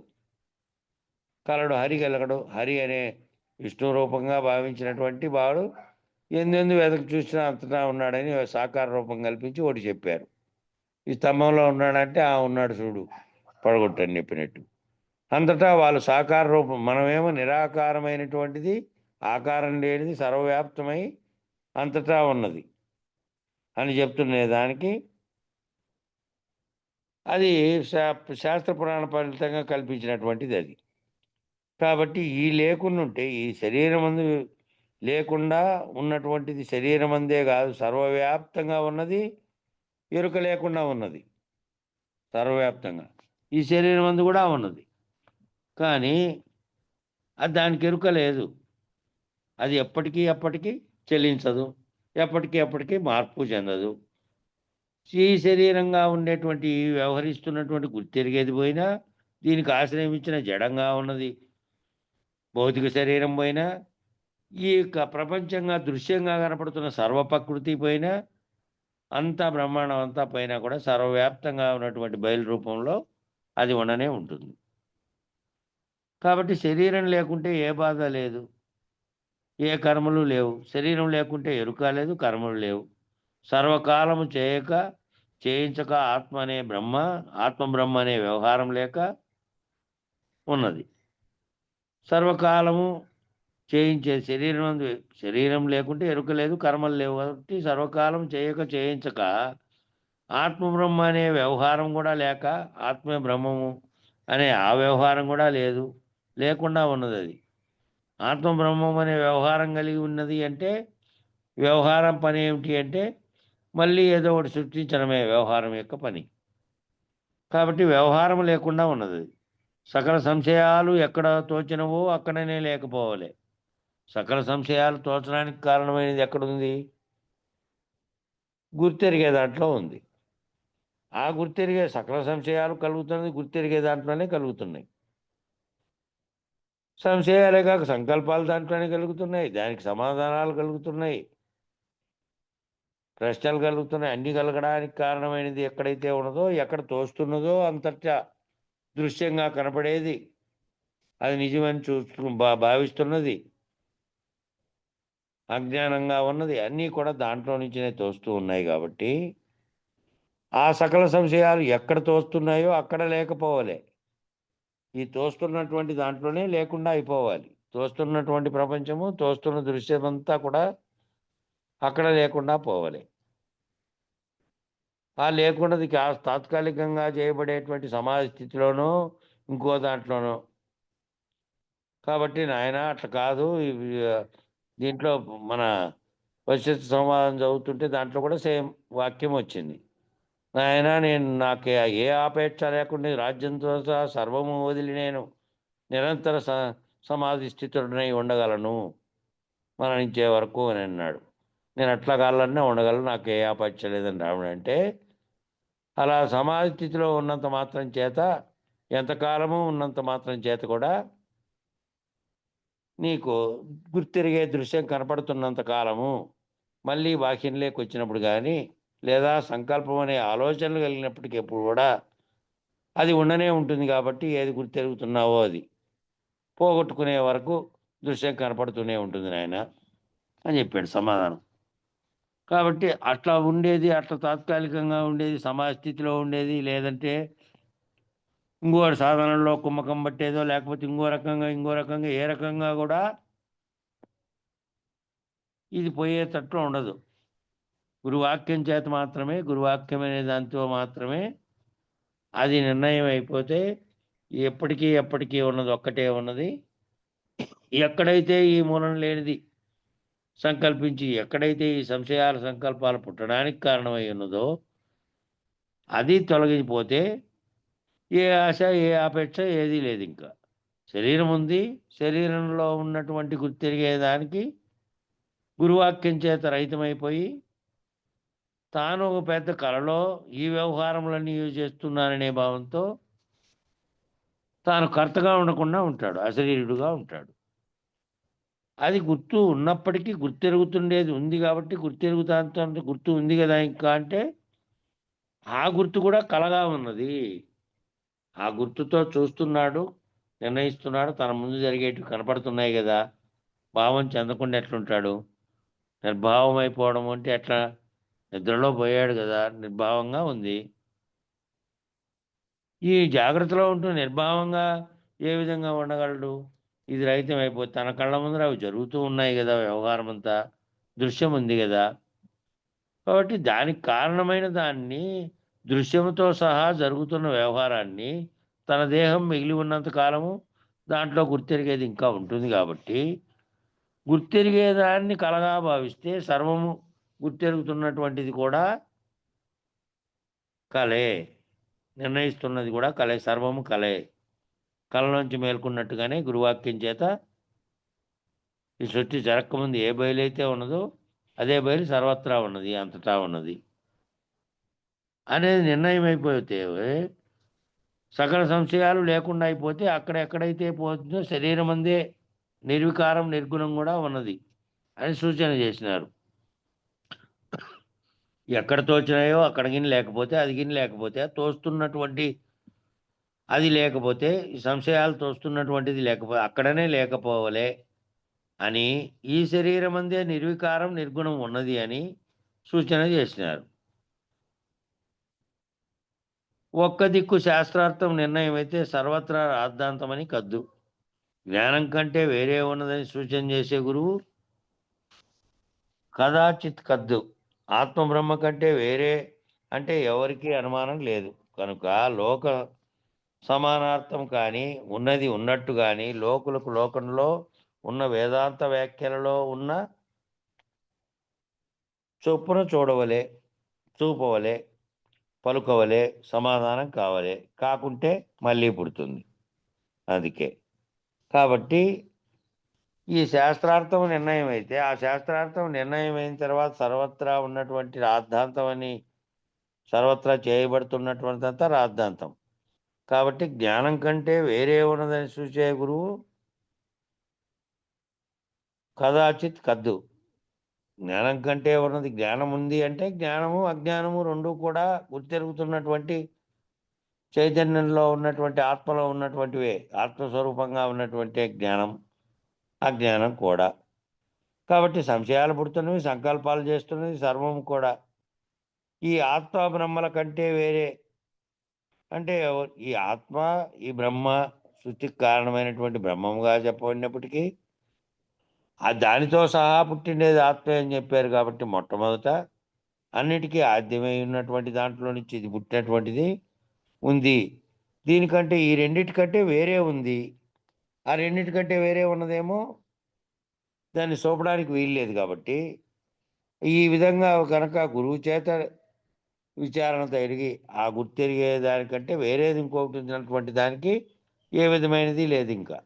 కలడు హరి కలగడు. హరి అనే విష్ణు రూపంగా భావించినటువంటి వాడు ఎందెందు వెతకి చూసినా అంతటా ఉన్నాడని సాకార రూపం కల్పించి ఒకటి చెప్పారు. ఈ స్తంభంలో ఉన్నాడంటే ఉన్నాడు చూడు పడగొట్టని చెప్పినట్టు. అంతటా వాళ్ళు సాకార రూపం, మనమేమో నిరాకారమైనటువంటిది, ఆకారం లేనిది, సర్వవ్యాప్తమై అంతటా ఉన్నది అని చెప్తున్న దానికి అది శాస్త్ర పురాణ ఫలితంగా కల్పించినటువంటిది అది. కాబట్టి ఈ లేకున్నుంటే ఈ శరీరం అందు లేకుండా ఉన్నటువంటిది శరీరం అందే కాదు, సర్వవ్యాప్తంగా ఉన్నది, ఎరుక లేకుండా ఉన్నది. సర్వవ్యాప్తంగా ఈ శరీరం అందు కూడా ఉన్నది, కానీ అది దానికి ఎరుక లేదు. అది ఎప్పటికీ చెల్లించదు, ఎప్పటికీ మార్పు చెందదు. ఈ శరీరంగా ఉండేటువంటి వ్యవహరిస్తున్నటువంటి గుర్తెరిగేది పోయినా, దీనికి ఆశ్రయించిన జడంగా ఉన్నది భౌతిక శరీరం పోయినా, ఈ ప్రపంచంగా దృశ్యంగా కనపడుతున్న సర్వప్రకృతి పోయినా, అంతా బ్రహ్మాండం అంతా పైన కూడా సర్వవ్యాప్తంగా ఉన్నటువంటి బయలు రూపంలో అది ఉండనే ఉంటుంది. కాబట్టి శరీరం లేకుంటే ఏ బాధ లేదు, ఏ కర్మలు లేవు. శరీరం లేకుంటే ఎరుక లేదు, కర్మలు లేవు. సర్వకాలము చేయించక ఆత్మ బ్రహ్మ అనే వ్యవహారం లేక ఉన్నది. సర్వకాలము చేయించే శరీరం లేకుంటే ఎరుక లేదు, కర్మలు లేవు. కాబట్టి సర్వకాలం చేయించక ఆత్మబ్రహ్మ అనే వ్యవహారం కూడా లేక, ఆత్మే బ్రహ్మము అనే ఆ వ్యవహారం కూడా లేకుండా ఉన్నది. అది ఆత్మబ్రహ్మం అనే వ్యవహారం కలిగి ఉన్నది అంటే వ్యవహారం పని ఏమిటి అంటే మళ్ళీ ఏదో ఒకటి సృష్టించడమే వ్యవహారం యొక్క పని. కాబట్టి వ్యవహారం లేకుండా ఉన్నది. సకల సంశయాలు ఎక్కడ తోచినవో అక్కడనే లేకపోవాలి. సకల సంశయాలు తోచడానికి కారణమైనది ఎక్కడుంది? గుర్తెరిగే దాంట్లో ఉంది. ఆ గుర్తెరిగే సకల సంశయాలు కలుగుతున్నది గుర్తెరిగే దాంట్లోనే కలుగుతున్నాయి. సంశయాలే కాక సంకల్పాలు దాంట్లోనే కలుగుతున్నాయి, దానికి సమాధానాలు కలుగుతున్నాయి, ప్రశ్నలు కలుగుతున్నాయి. అన్నీ కలగడానికి కారణమైనది ఎక్కడైతే ఉన్నదో, ఎక్కడ తోస్తున్నదో అంతటా దృశ్యంగా కనపడేది, అది నిజమని భావిస్తున్నది, అజ్ఞానంగా ఉన్నది, అన్నీ కూడా దాంట్లో నుంచినే తోస్తూ ఉన్నాయి. కాబట్టి ఆ సకల సంశయాలు ఎక్కడ తోస్తున్నాయో అక్కడ లేకపోవాలి. ఈ తోస్తున్నటువంటి దాంట్లోనే లేకుండా అయిపోవాలి. తోస్తున్నటువంటి ప్రపంచము, తోస్తున్న దృశ్యమంతా కూడా అక్కడ లేకుండా పోవాలి. ఆ లేకుండాది తాత్కాలికంగా చేయబడేటువంటి సమాధి స్థితిలోనో, ఇంకో దాంట్లోనో. కాబట్టి నాయన అట్లా కాదు. దీంట్లో మన వశిష్ఠ సంవాదం చదువుతుంటే దాంట్లో కూడా సేమ్ వాక్యం వచ్చింది. నాయన నాకు ఏ ఆపేక్ష లేకుండా రాజ్యంతో సహా సర్వము వదిలి నేను నిరంతర సమాధి స్థితుడనై ఉండగలను మరణించే వరకు అని అన్నాడు. నేను అట్లా కావాలన్నా ఉండగలను, నాకు ఏ ఆపేక్ష లేదని రావడం అంటే, అలా సమాధి స్థితిలో ఉన్నంత మాత్రం చేత, ఎంతకాలము ఉన్నంత మాత్రం చేత కూడా నీకు గుర్తిరిగే దృశ్యం కనపడుతున్నంత కాలము మళ్ళీ బాహ్యంలోకి వచ్చినప్పుడు కానీ, లేదా సంకల్పం అనే ఆలోచనలు కలిగినప్పటికీ ఎప్పుడు కూడా అది ఉండనే ఉంటుంది. కాబట్టి ఏది గుర్తెరుగుతున్నావో అది పోగొట్టుకునే వరకు దృశ్యం కనపడుతూనే ఉంటుంది నాయన అని చెప్పాడు సమాధానం. కాబట్టి అట్లా ఉండేది, అట్లా తాత్కాలికంగా ఉండేది, సమాజ స్థితిలో ఉండేది, లేదంటే ఇంకోటి సాధనలో కుమ్మకం పట్టేదో, లేకపోతే ఇంకో రకంగా ఏ రకంగా కూడా ఇది పోయేటట్లు ఉండదు. గురువాక్యం చేత మాత్రమే, గురువాక్యం అనే దాంతో మాత్రమే అది నిర్ణయం అయిపోతే ఎప్పటికీ ఉన్నది ఒక్కటే ఉన్నది. ఎక్కడైతే ఈ మూలం లేనిది సంకల్పించి, ఎక్కడైతే ఈ సంకల్పాలు పుట్టడానికి కారణమై ఉన్నదో అది తొలగిపోతే ఏ ఆశ, ఏ ఆపేక్ష ఏదీ లేదు. ఇంకా శరీరం ఉంది, శరీరంలో ఉన్నటువంటి గుర్తెరిగేదానికి గురువాక్యం చేత రహితమైపోయి తాను ఒక పెద్ద కలలో ఈ వ్యవహారములన్నీ చేస్తున్నాననే భావంతో తాను కర్తగా ఉండకుండా ఉంటాడు, అశరీరుడుగా ఉంటాడు. అది గుర్తు ఉన్నప్పటికీ గుర్తెరుగుతుండేది ఉంది కాబట్టి గుర్తు ఉంది కదా ఇంకా అంటే, ఆ గుర్తు కూడా కలగా ఉన్నది. ఆ గుర్తుతో చూస్తున్నాడు, నిర్ణయిస్తున్నాడు, తన ముందు జరిగేటివి కనపడుతున్నాయి కదా. భావం చెందకుండా ఎట్లుంటాడు? నిర్భావం అయిపోవడం అంటే ఎట్లా? నిద్రలో పోయాడు కదా, నిర్భావంగా ఉంది. ఈ జాగ్రత్తలో ఉంటూ నిర్భావంగా ఏ విధంగా ఉండగలడు? ఇది రహితం అయిపోతే తన కళ్ళ ముందర అవి జరుగుతూ ఉన్నాయి కదా, వ్యవహారం అంతా దృశ్యం ఉంది కదా. కాబట్టి దానికి కారణమైన దాన్ని, దృశ్యంతో సహా జరుగుతున్న వ్యవహారాన్ని తన దేహం మిగిలి ఉన్నంత కాలము దాంట్లో గుర్తెరిగేది ఇంకా ఉంటుంది. కాబట్టి గుర్తెరిగేదాన్ని కలగా భావిస్తే సర్వము గుర్తెరుగుతున్నటువంటిది కూడా కలే, నిర్ణయిస్తున్నది కూడా కలే, సర్వము కలే. కళలోంచి మేల్కొన్నట్టుగానే గురువాక్యం చేత ఈ సృష్టి జరగకముందు ఏ బయలైతే ఉన్నదో అదే బయలు సర్వత్రా ఉన్నది, అంతటా ఉన్నది అనేది నిర్ణయం అయిపోతే, సకల సంశయాలు లేకుండా అయిపోతే ఎక్కడైతే పోతుందో శరీరం అందే నిర్వికారం, నిర్గుణం కూడా ఉన్నది అని సూచన చేసినారు. ఎక్కడ తోచినాయో అక్కడ గిని లేకపోతే, అది గిని లేకపోతే, తోస్తున్నటువంటి అది లేకపోతే, ఈ సంశయాలు తోస్తున్నటువంటిది లేకపోతే అక్కడనే లేకపోవలే అని, ఈ శరీరం అందే నిర్వికారం, నిర్గుణం ఉన్నది అని సూచన చేసినారు. ఒక్క దిక్కు శాస్త్రార్థం నిర్ణయం అయితే సర్వత్రా రాద్ధాంతమని కద్దు. జ్ఞానం కంటే వేరే ఉన్నదని సూచన చేసే గురువు కదాచిత్ కద్దు. ఆత్మబ్రహ్మ కంటే వేరే అంటే ఎవరికీ అనుమానం లేదు కనుక లోక సమానార్థం కానీ, ఉన్నది ఉన్నట్టు కానీ, లోకులకు లోకంలో ఉన్న వేదాంత వ్యాఖ్యలలో ఉన్న చొప్పున చూడవలే, చూపవలే, పలుకవలే, సమాధానం కావలే. కాకుంటే మళ్ళీ పుడుతుంది. అందుకే కాబట్టి ఈ శాస్త్రార్థం నిర్ణయం అయితే, ఆ శాస్త్రార్థం నిర్ణయం అయిన తర్వాత సర్వత్రా ఉన్నటువంటి రాద్ధాంతం అని, సర్వత్రా చేయబడుతున్నటువంటిదంతా రాద్ధాంతం. కాబట్టి జ్ఞానం కంటే వేరే ఉన్నదని సూచే గురువు కదాచిత్ కద్దు. జ్ఞానం కంటే ఉన్నది, జ్ఞానం ఉంది అంటే జ్ఞానము అజ్ఞానము రెండు కూడా గుర్తెరుగుతున్నటువంటి చైతన్యంలో ఉన్నటువంటి ఆత్మలో ఉన్నటువంటివే, ఆత్మస్వరూపంగా ఉన్నటువంటి జ్ఞానం అజ్ఞానం కూడా. కాబట్టి సంశయాలు పుడుతున్నవి, సంకల్పాలు చేస్తున్నది సర్వం కూడా ఈ ఆత్మ బ్రహ్మల కంటే వేరే అంటే ఈ ఆత్మ, ఈ బ్రహ్మ సృష్టికి కారణమైనటువంటి బ్రహ్మముగా చెప్పబడినప్పటికీ ఆ దానితో సహా పుట్టిండేది ఆత్మే అని చెప్పారు కాబట్టి మొట్టమొదట అన్నిటికీ ఆద్యమై ఉన్నటువంటి దాంట్లో నుంచి ఇది పుట్టినటువంటిది ఉంది. దీనికంటే ఈ రెండిటికంటే వేరే ఉంది. ఆ రెండిటికంటే వేరే ఉన్నదేమో దాన్ని చూపడానికి వీల్లేదు కాబట్టి ఈ విధంగా కనుక గురువు చేత విచారణతో ఎరిగి ఆ గుర్తెరిగే దానికంటే వేరేది ఇంకొకటి ఉన్నటువంటి దానికి ఏ విధమైనది లేదు. ఇంకా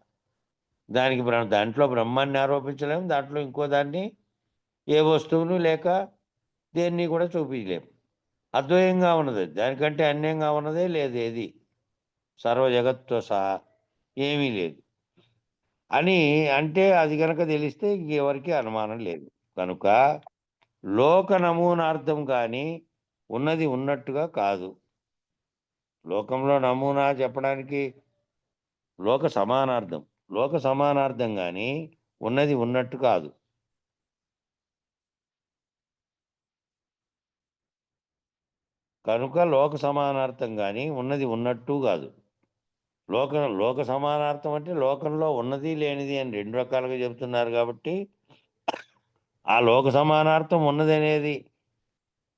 దానికి దాంట్లో బ్రహ్మాన్ని ఆరోపించలేము, దాంట్లో ఇంకో దాన్ని ఏ వస్తువును లేక దేన్ని కూడా చూపించలేము. అద్వయంగా ఉన్నది, దానికంటే అన్యంగా ఉన్నదే లేదు, ఏది సర్వ జగత్తుతో సహా ఏమీ లేదు అని అంటే అది కనుక తెలిస్తే ఎవరికి అనుమానం లేదు. కనుక లోక నమూనార్థం కానీ ఉన్నది ఉన్నట్టుగా కాదు. లోకంలో నమూనా చెప్పడానికి లోక సమానార్థం, లోక సమానార్థం కానీ ఉన్నది ఉన్నట్టు కాదు. కనుక లోక సమానార్థం కానీ ఉన్నది ఉన్నట్టు కాదు. లోక సమానార్థం అంటే లోకంలో ఉన్నది లేనిది అని రెండు రకాలుగా చెబుతున్నారు కాబట్టి ఆ లోక సమానార్థం ఉన్నది అనేది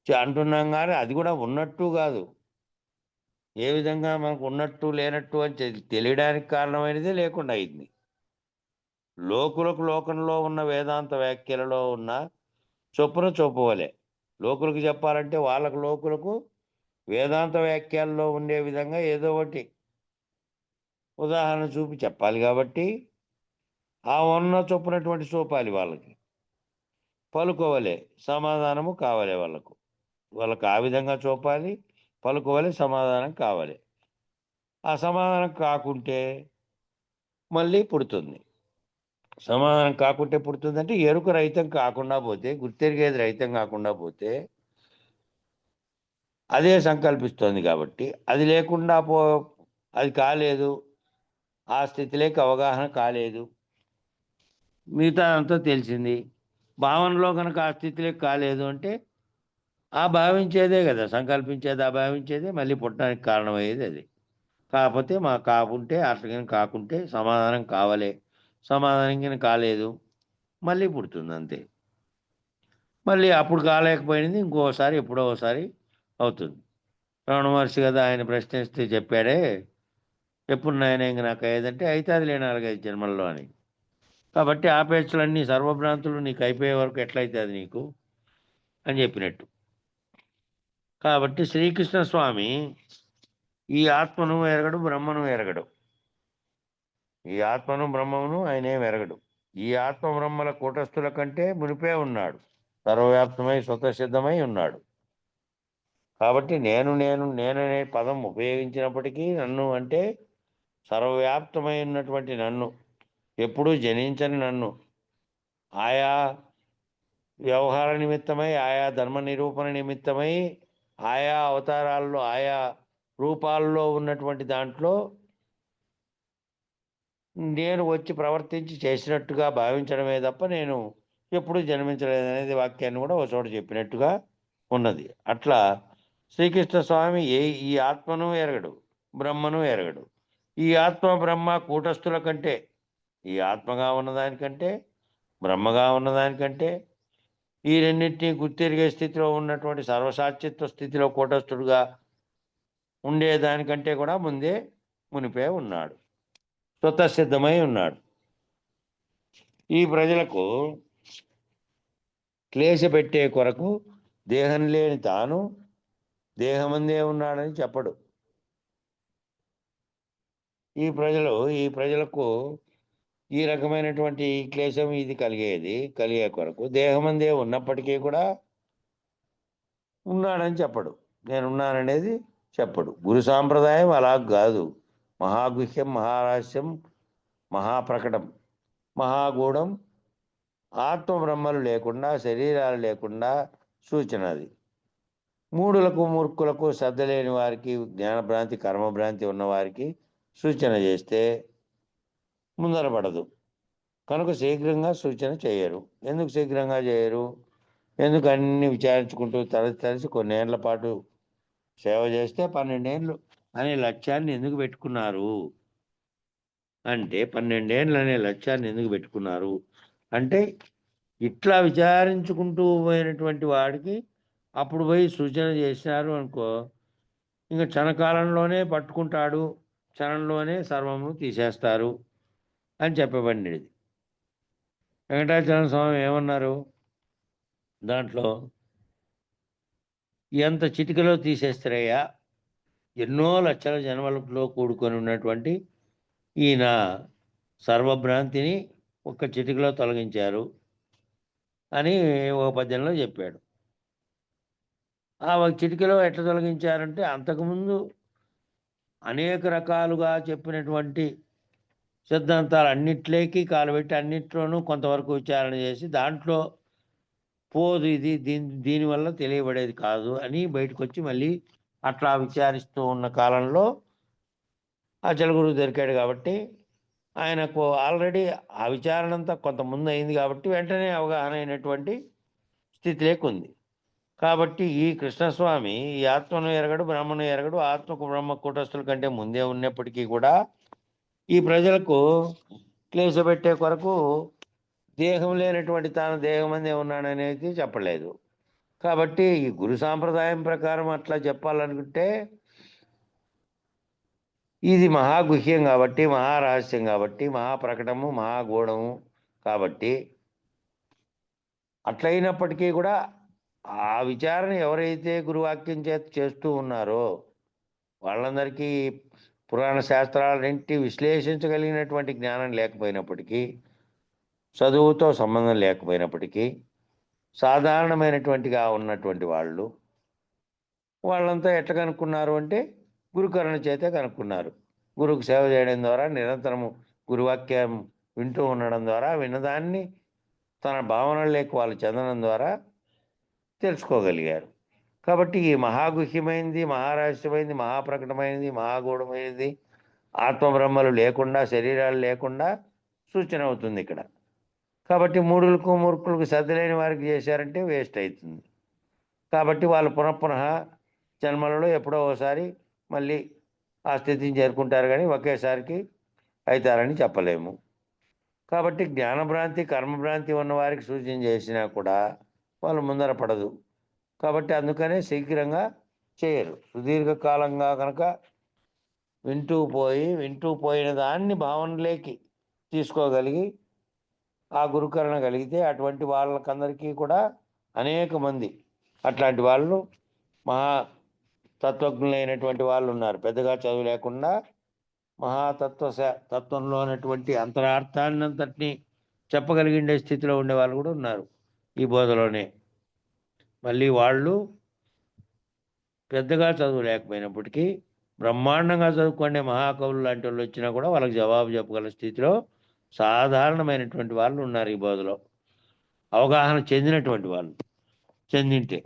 అంటున్నాం కానీ అది కూడా ఉన్నట్టు కాదు. ఏ విధంగా మనకు ఉన్నట్టు లేనట్టు అని తెలియడానికి కారణమైనదే లేకుండా అయింది. లోకంలో ఉన్న వేదాంత వ్యాఖ్యలలో ఉన్న చొప్పున చూపవలే. లోకులకు చెప్పాలంటే లోకులకు వేదాంత వ్యాఖ్యల్లో ఉండే విధంగా ఏదో ఒకటి ఉదాహరణ చూపి చెప్పాలి కాబట్టి ఆ ఉన్న చొప్పునటువంటి చూపాలి. వాళ్ళకి పలుకోవలే, సమాధానము కావాలి. వాళ్ళకు ఆ విధంగా చూపాలి, పలుకోవలే, సమాధానం కావాలి. ఆ సమాధానం కాకుంటే మళ్ళీ పుడుతుంది. సమాధానం కాకుంటే పుడుతుందంటే ఎరుక రహితం కాకుండా పోతే, గుర్తెరిగేది రహితం కాకుండా పోతే అదే సంకల్పిస్తోంది కాబట్టి అది లేకుండా అది కాలేదు, ఆ స్థితిలోకి అవగాహన కాలేదు. మిగతా అంతా తెలిసింది. భావనలో కనుక ఆ స్థితిలోకి కాలేదు అంటే ఆ భావించేదే కదా సంకల్పించేది, ఆ భావించేదే మళ్ళీ పుట్టడానికి కారణమయ్యేది అది. కాకపోతే కాకుంటే అట్లా కాకుంటే సమాధానం కావాలి, సమాధానం కింద కాలేదు, మళ్ళీ పుడుతుంది అంతే. మళ్ళీ అప్పుడు కాలేకపోయినది ఇంకోసారి ఎప్పుడో ఒకసారి అవుతుంది. రమణ మహర్షి కదా ఆయన ప్రశ్నిస్తే చెప్పాడే, ఎప్పుడు నాయన ఇంక నాకు అయ్యేదంటే అయితే అది లేని 4-5 జన్మల్లో అని. కాబట్టి ఆపేక్షలన్నీ సర్వభ్రాంతులు నీకు అయిపోయే వరకు ఎట్లయితే అది నీకు అని చెప్పినట్టు. కాబట్టి శ్రీకృష్ణ స్వామి ఈ ఆత్మను ఎరగడు, బ్రహ్మను ఎరగడు. ఈ ఆత్మను బ్రహ్మమును ఆయనేం ఎరగడు. ఈ ఆత్మ బ్రహ్మల కూటస్థుల కంటే మునిపే ఉన్నాడు, సర్వవ్యాప్తమై స్వతసిద్ధమై ఉన్నాడు. కాబట్టి నేననే పదం ఉపయోగించినప్పటికీ నన్ను అంటే సర్వవ్యాప్తమై ఉన్నటువంటి నన్ను, ఎప్పుడూ జనించని నన్ను, ఆయా వ్యవహార నిమిత్తమై, ఆయా ధర్మ నిరూపణ నిమిత్తమై, ఆయా అవతారాల్లో, ఆయా రూపాల్లో ఉన్నటువంటి దాంట్లో నేను వచ్చి ప్రవర్తించి చేసినట్టుగా భావించడమే తప్ప నేను ఎప్పుడూ జన్మించలేదనేది వాక్యాన్ని కూడా ఒక చోట చెప్పినట్టుగా ఉన్నది. అట్లా శ్రీకృష్ణ స్వామి ఈ ఆత్మను ఎరగడు, బ్రహ్మను ఎరగడు. ఈ ఆత్మ బ్రహ్మ కూటస్థుల కంటే, ఈ ఆత్మగా ఉన్నదానికంటే, బ్రహ్మగా ఉన్నదానికంటే, ఈ రెండింటినీ గుర్తెరిగే స్థితిలో ఉన్నటువంటి సర్వసాక్షిత్వ స్థితిలో కూటస్థుడుగా ఉండేదానికంటే కూడా మునిపే ఉన్నాడు, స్వతసిద్ధమై ఉన్నాడు. ఈ ప్రజలకు క్లేశ పెట్టే కొరకు దేహం లేని తాను దేహమందే ఉన్నాడని చెప్పడు. ఈ ప్రజలకు ఈ రకమైనటువంటి క్లేశం ఇది కలిగే కొరకు దేహమందే ఉన్నప్పటికీ కూడా ఉన్నాడని చెప్పడు, నేనున్నాననేది చెప్పడు. గురు సాంప్రదాయం అలా కాదు. మహాగుహ్యం, మహారహస్యం, మహాప్రకటం, మహాగూఢం, ఆత్మ బ్రహ్మలు లేకుండా, శరీరాలు లేకుండా సూచన అది. మూఢులకు, మూర్ఖులకు, శ్రద్ధ లేని వారికి, జ్ఞానభ్రాంతి, కర్మభ్రాంతి ఉన్నవారికి సూచన చేస్తే ముందర పడదు. కనుక శీఘ్రంగా సూచన చేయరు. ఎందుకు శీఘ్రంగా చేయరు? ఎందుకు అన్ని విచారించుకుంటూ తలసి కొన్నేళ్ల పాటు సేవ చేస్తే 12 ఏళ్ళు అనే లక్ష్యాన్ని ఎందుకు పెట్టుకున్నారు? అంటే 12 ఏండ్లు అనే లక్ష్యాన్ని ఎందుకు పెట్టుకున్నారు అంటే ఇట్లా విచారించుకుంటూ పోయినటువంటి వాడికి అప్పుడు పోయి సూచన చేసినారు అనుకో, ఇంకా క్షణకాలంలోనే పట్టుకుంటాడు, క్షణంలోనే సర్వము తీసేస్తారు అని చెప్పబడినది. వెంకటాచల స్వామి ఏమన్నారు దాంట్లో? ఎంత చిటికలో తీసేస్తారయ్యా, ఎన్నో లక్షల జన్మలలో కూడుకొని ఉన్నటువంటి ఈయన సర్వభ్రాంతిని ఒక్క చిటికలో తొలగించారు అని ఒక పద్యంలో చెప్పాడు. ఆ ఒక చిటికలో ఎట్లా తొలగించారంటే, అంతకుముందు అనేక రకాలుగా చెప్పినటువంటి సిద్ధాంతాలు అన్నిట్లోకి కాలుబెట్టి అన్నిట్లోనూ కొంతవరకు విచారణ చేసి దాంట్లో పోదు ఇది దీనివల్ల తెలియబడేది కాదు అని బయటకు వచ్చి మళ్ళీ అట్లా విచారిస్తూ ఉన్న కాలంలో అచల గురువు దొరికాడు. కాబట్టి ఆయనకు ఆల్రెడీ ఆ విచారణ అంతా కొంత ముందు అయింది కాబట్టి వెంటనే అవగాహన అయినటువంటి స్థితి లేకుంది. కాబట్టి ఈ కృష్ణస్వామి ఈ ఆత్మను ఎరగడు, బ్రహ్మను ఎరగడు, ఆత్మకు బ్రహ్మ కూటస్థుల కంటే ముందే ఉన్నప్పటికీ కూడా ఈ ప్రజలకు క్లేశపెట్టే కొరకు దేహం లేనటువంటి తాను దేహం అందే ఉన్నాడనేది చెప్పలేదు. కాబట్టి ఈ గురు సాంప్రదాయం ప్రకారం అట్లా చెప్పాలనుకుంటే ఇది మహాగుహ్యం కాబట్టి, మహారహస్యం కాబట్టి, మహాప్రకటము, మహాగూఢము కాబట్టి అట్లయినప్పటికీ కూడా ఆ విచారణ ఎవరైతే గురువాక్యం చేత చేస్తూ ఉన్నారో వాళ్ళందరికీ పురాణ శాస్త్రాలన్నింటి విశ్లేషించగలిగినటువంటి జ్ఞానం లేకపోయినప్పటికీ, చదువుతో సంబంధం లేకపోయినప్పటికీ, సాధారణమైనటువంటిగా ఉన్నటువంటి వాళ్ళంతా ఎట్లా కనుక్కున్నారు అంటే గురుకరణ చేతే కనుక్కున్నారు. గురువుకు సేవ చేయడం ద్వారా, నిరంతరము గురువాక్యం వింటూ ఉండడం ద్వారా, విన్నదాన్ని తన భావనలేకి వాళ్ళు చెందడం ద్వారా తెలుసుకోగలిగారు. కాబట్టి ఈ మహాగుహ్యమైనది, మహారహస్యమైనది, మహాప్రకటమైనది, మహాగూఢమైనది ఆత్మబ్రహ్మలు లేకుండా, శరీరాలు లేకుండా సూచన అవుతుంది ఇక్కడ. కాబట్టి మూఢులకు మూర్ఖులకు శ్రద్ధలేని వారికి చేశారంటే వేస్ట్ అవుతుంది. కాబట్టి వాళ్ళు పునః జన్మలలో ఎప్పుడో ఒకసారి మళ్ళీ ఆ స్థితిని చేరుకుంటారు, కానీ ఒకేసారికి అవుతారని చెప్పలేము. కాబట్టి జ్ఞానభ్రాంతి, కర్మభ్రాంతి ఉన్నవారికి సూచన చేసినా కూడా వాళ్ళు ముందర పడదు. కాబట్టి అందుకనే శీఘ్రంగా చేయరు. సుదీర్ఘకాలంగా కనుక వింటూ పోయిన దాన్ని భావనలోకి తీసుకోగలిగి ఆ గురుకరణ కలిగితే అటువంటి వాళ్ళకందరికీ కూడా అనేక మంది అట్లాంటి వాళ్ళు తత్వజ్ఞులైనటువంటి వాళ్ళు ఉన్నారు. పెద్దగా చదువు లేకుండా తత్వంలో ఉన్నటువంటి అంతరార్థాన్ని అంతటినీ చెప్పగలిగే స్థితిలో ఉండే వాళ్ళు కూడా ఉన్నారు ఈ బోధలోనే. మళ్ళీ వాళ్ళు పెద్దగా చదువు లేకపోయినప్పటికీ బ్రహ్మాండంగా చదువుకునే మహాకవులు లాంటి వాళ్ళు వచ్చినా కూడా వాళ్ళకి జవాబు చెప్పగల స్థితిలో సాధారణమైనటువంటి వాళ్ళు ఉన్నారు ఈ బోధలో, అవగాహన చెందినటువంటి వాళ్ళు చెందింటే.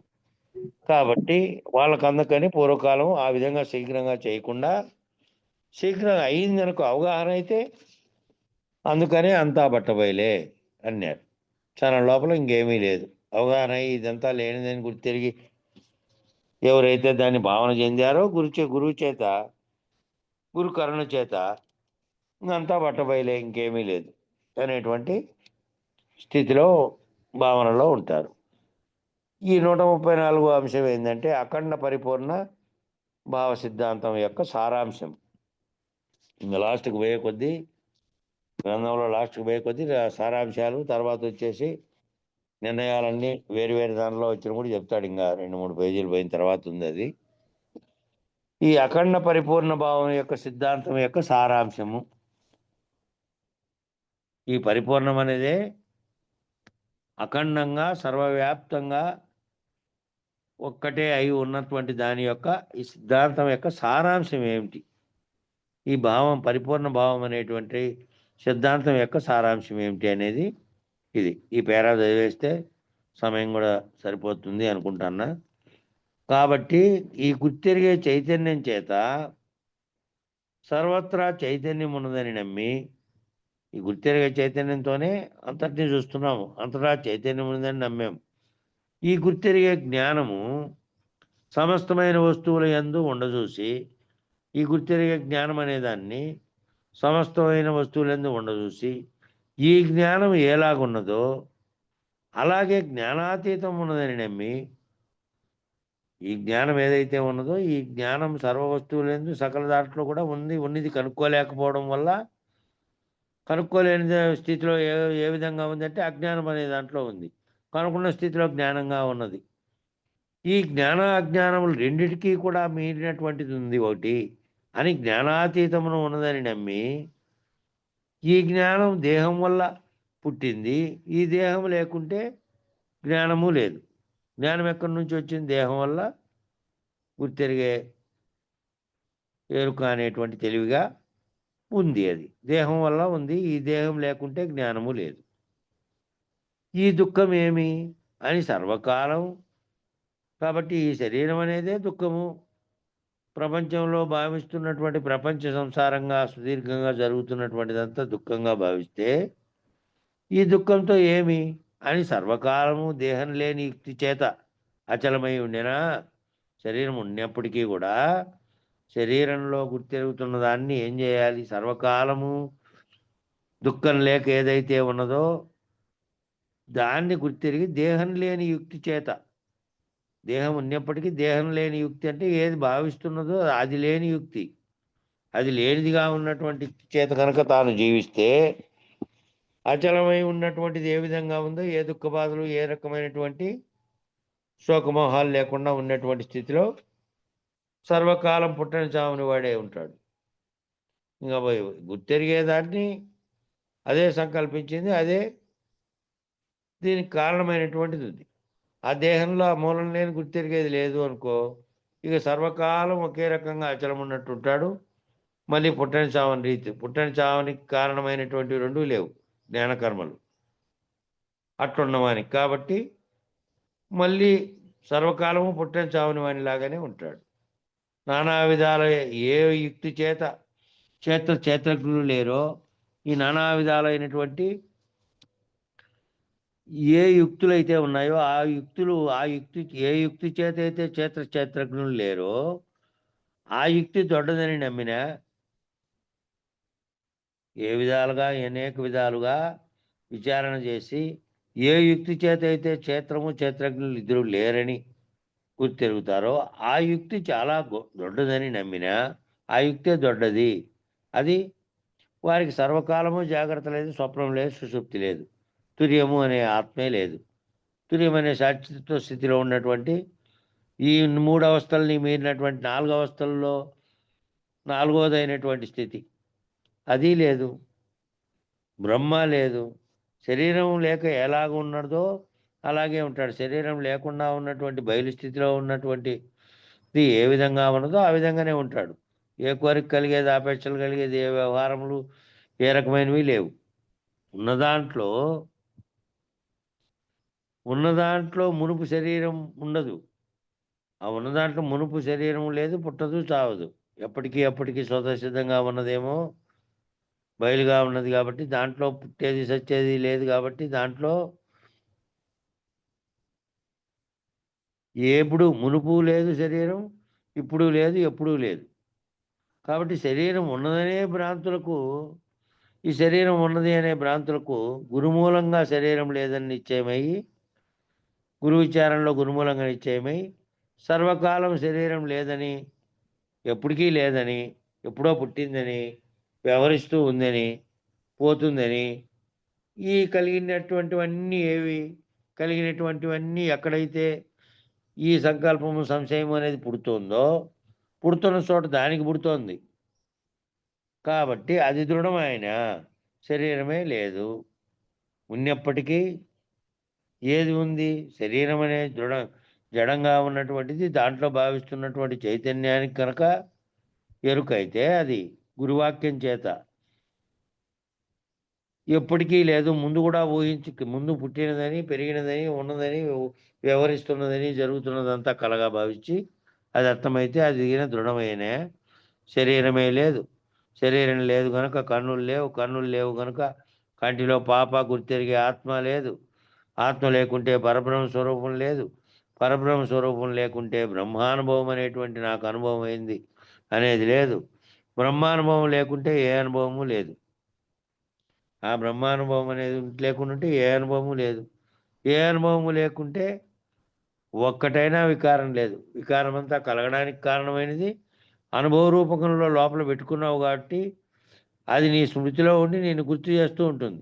కాబట్టి వాళ్ళకు అందుకని పూర్వకాలం ఆ విధంగా శీఘ్రంగా చేయకుండా, శీఘ్రంగా అయిందనుకో అవగాహన అయితే అందుకనే అంతా బట్టబయలే అన్నారు. చాలా లోపల ఇంకేమీ లేదు. అవగాహన ఇదంతా లేనిదని గుర్తిరిగి ఎవరైతే దాన్ని భావన చెందారో గురువు చేత, గురు కరుణ చేత అంతా బట్టబయలే, ఇంకేమీ లేదు అనేటువంటి స్థితిలో భావనలో ఉంటారు. ఈ 134వ అంశం ఏంటంటే అఖండ పరిపూర్ణ భావ సిద్ధాంతం యొక్క సారాంశం. ఇంకా లాస్ట్కి పోయే కొద్దీ, గ్రంథంలో లాస్ట్కి పోయే కొద్దీ సారాంశాలు, తర్వాత వచ్చేసి నిర్ణయాలన్నీ వేరు దానిలో వచ్చిన కూడా చెప్తాడు. ఇంకా 2-3 పేజీలు పోయిన తర్వాత ఉంది అది. ఈ అఖండ పరిపూర్ణ భావం యొక్క సిద్ధాంతం యొక్క సారాంశము. ఈ పరిపూర్ణం అనేదే అఖండంగా సర్వవ్యాప్తంగా ఒక్కటే అయి ఉన్నటువంటి దాని యొక్క ఈ సిద్ధాంతం యొక్క సారాంశం ఏమిటి, ఈ భావం పరిపూర్ణ భావం అనేటువంటి సిద్ధాంతం యొక్క సారాంశం ఏమిటి అనేది ఇది. ఈ పేరా చదివేస్తే సమయం కూడా సరిపోతుంది అనుకుంటున్నా. కాబట్టి ఈ గుర్తెరిగే చైతన్యం చేత సర్వత్రా చైతన్యం ఉన్నదని నమ్మి, ఈ గుర్తెరిగే చైతన్యంతోనే అంతటినీ చూస్తున్నాము, అంతటా చైతన్యం ఉన్నదని నమ్మాము. ఈ గుర్తెరిగే జ్ఞానము సమస్తమైన వస్తువుల యందు ఉండజూసి, ఈ గుర్తెరిగే జ్ఞానం అనేదాన్ని సమస్తమైన వస్తువులందు ఉండజూసి ఈ జ్ఞానం ఎలాగున్నదో అలాగే జ్ఞానాతీతం ఉన్నదని నమ్మి ఈ జ్ఞానం ఏదైతే ఉన్నదో ఈ జ్ఞానం సర్వ వస్తువులందు సకల దాంట్లో కూడా ఉన్నది కనుక్కోలేకపోవడం వల్ల కనుక్కోలేని స్థితిలో ఏ విధంగా ఉందంటే అజ్ఞానం అనే దాంట్లో ఉంది. కనుక్కున్న స్థితిలో జ్ఞానంగా ఉన్నది. ఈ జ్ఞాన అజ్ఞానములు రెండిటికీ కూడా మీరినటువంటిది ఉంది ఒకటి అని జ్ఞానాతీతమును ఉన్నదని నమ్మి ఈ జ్ఞానం దేహం వల్ల పుట్టింది, ఈ దేహం లేకుంటే జ్ఞానము లేదు. జ్ఞానం ఎక్కడి నుంచి వచ్చింది? దేహం వల్ల గుర్తెరిగే ఎరుక అనేటువంటి తెలివిగా ఉంది. అది దేహం వల్ల ఉంది. ఈ దేహం లేకుంటే జ్ఞానము లేదు. ఈ దుఃఖం ఏమి అని సర్వకాలం, కాబట్టి ఈ శరీరం అనేదే దుఃఖము. ప్రపంచంలో భావిస్తున్నటువంటి ప్రపంచ సంసారంగా సుదీర్ఘంగా జరుగుతున్నటువంటిదంతా దుఃఖంగా భావిస్తే ఈ దుఃఖంతో ఏమి అని సర్వకాలము దేహం లేని యుక్తి చేత అచలమై ఉండినా శరీరం ఉన్నప్పటికీ కూడా శరీరంలో గుర్తెరుగుతున్న దాన్ని ఏం చేయాలి? సర్వకాలము దుఃఖం లేక ఏదైతే ఉన్నదో దాన్ని గుర్తెరిగి దేహం లేని యుక్తి చేత, దేహం ఉన్నప్పటికీ దేహం లేని యుక్తి అంటే ఏది భావిస్తున్నదో అది లేని యుక్తి, అది లేనిదిగా ఉన్నటువంటి యుక్తి చేత కనుక తాను జీవిస్తే అచలమై ఉన్నటువంటిది ఏ విధంగా ఉందో, ఏ దుఃఖ బాధలు ఏ రకమైనటువంటి శోకమోహాలు లేకుండా ఉన్నటువంటి స్థితిలో సర్వకాలం పుట్టని చావుని వాడే ఉంటాడు. ఇంకా గుర్తెరిగేదాన్ని అదే సంకల్పించింది, అదే దీనికి కారణమైనటువంటిది ఉంది. ఆ దేహంలో ఆ మూలం లేని గుర్తెరిగేది లేదు అనుకో, ఇక సర్వకాలం ఒకే రకంగా అచలం ఉన్నట్టు ఉంటాడు. మళ్ళీ పుట్టని చావని రీతి, పుట్టని చావనికి కారణమైనటువంటి రెండూ లేవు జ్ఞానకర్మలు అట్లున్నవానికి. కాబట్టి మళ్ళీ సర్వకాలము పుట్టని చావని వాని లాగానే ఉంటాడు. నానా విధాల ఏ యుక్తి చేత చేత్రజ్ఞులు లేరో, ఈ నానా విధాలైనటువంటి ఏ యుక్తులైతే ఉన్నాయో ఆ యుక్తి ఏ యుక్తి చేత అయితే చేత్రజ్ఞులు లేరో ఆ యుక్తి దొడ్డదని నమ్మినా ఏ విధాలుగా అనేక విధాలుగా విచారణ చేసి ఏ యుక్తి చేత అయితే చేత్రజ్ఞులు ఇద్దరు లేరని గుర్తెరుగుతారో ఆ యుక్తి చాలా దొడ్డదని నమ్మినా ఆ యుక్తే దొడ్డది. అది వారికి సర్వకాలము జాగ్రత్త లేదు, స్వప్నం లేదు, సుషుప్తి లేదు, తుర్యము అనే ఆత్మే లేదు. తుర్యం అనే సాక్షిత్వ స్థితిలో ఉన్నటువంటి ఈ 3 అవస్థల్ని మీరినటువంటి 4 అవస్థల్లో 4వదైనటువంటి స్థితి అది లేదు. బ్రహ్మ లేదు. శరీరం లేక ఎలాగ ఉన్నదో అలాగే ఉంటాడు. శరీరం లేకుండా ఉన్నటువంటి బయలు స్థితిలో ఉన్నటువంటిది ఏ విధంగా ఉన్నదో ఆ విధంగానే ఉంటాడు. ఏ కోరిక కలిగేది, ఆపేక్షలు కలిగేది, ఏ వ్యవహారములు ఏ రకమైనవి లేవు. ఉన్న దాంట్లో మునుపు శరీరం ఉండదు. ఆ ఉన్న దాంట్లో మునుపు శరీరం లేదు, పుట్టదు, చావదు. ఎప్పటికీ స్వతసిద్ధంగా ఉన్నదేమో బయలుగా ఉన్నది. కాబట్టి దాంట్లో పుట్టేది సచ్చేది లేదు. కాబట్టి దాంట్లో ఎప్పుడు మునుపు లేదు శరీరం, ఇప్పుడు లేదు, ఎప్పుడూ లేదు. కాబట్టి శరీరం ఉన్నదనే భ్రాంతులకు, ఈ శరీరం ఉన్నది అనే భ్రాంతులకు గురుమూలంగా శరీరం లేదని నిశ్చయమయ్యి, గురు విచారణలో గురుమూలంగా నిశ్చయమై సర్వకాలం శరీరం లేదని, ఎప్పటికీ లేదని, ఎప్పుడో పుట్టిందని, వ్యవహరిస్తూ ఉందని, పోతుందని, ఈ కలిగినటువంటివన్నీ ఎక్కడైతే ఈ సంకల్పము సంశయం అనేది పుడుతున్న చోట దానికి పుడుతోంది. కాబట్టి అది దృఢమైన శరీరమే లేదు. ఉన్నప్పటికీ ఏది ఉంది? శరీరం అనేది జడంగా ఉన్నటువంటిది. దాంట్లో భావిస్తున్నటువంటి చైతన్యానికి కనుక ఎరుకైతే అది గురువాక్యం చేత ఎప్పటికీ లేదు. ముందు కూడా ముందు పుట్టినదని, పెరిగినదని, ఉన్నదని, వ్యవహరిస్తున్నదని, జరుగుతున్నదంతా కలగా భావించి అది అర్థమైతే అది దృఢమైన శరీరమే లేదు. శరీరం లేదు కనుక కన్నులు లేవు కనుక కంటిలో పాప గుర్తెరిగే ఆత్మ లేదు. ఆత్మ లేకుంటే పరబ్రహ్మ స్వరూపం లేదు. పరబ్రహ్మ స్వరూపం లేకుంటే బ్రహ్మానుభవం అనేటువంటి నాకు అనుభవం అయింది అనేది లేదు. బ్రహ్మానుభవం లేకుంటే ఏ అనుభవము లేదు. ఆ బ్రహ్మానుభవం అనేది లేకుండా ఉంటే ఏ అనుభవము లేదు. ఏ అనుభవము లేకుంటే ఒక్కటైనా వికారం లేదు. వికారం అంతా కలగడానికి కారణమైనది అనుభవ రూపకంలో లోపల పెట్టుకున్నావు కాబట్టి అది నీ స్మృతిలో ఉండి నేను గుర్తు చేస్తూ ఉంటుంది.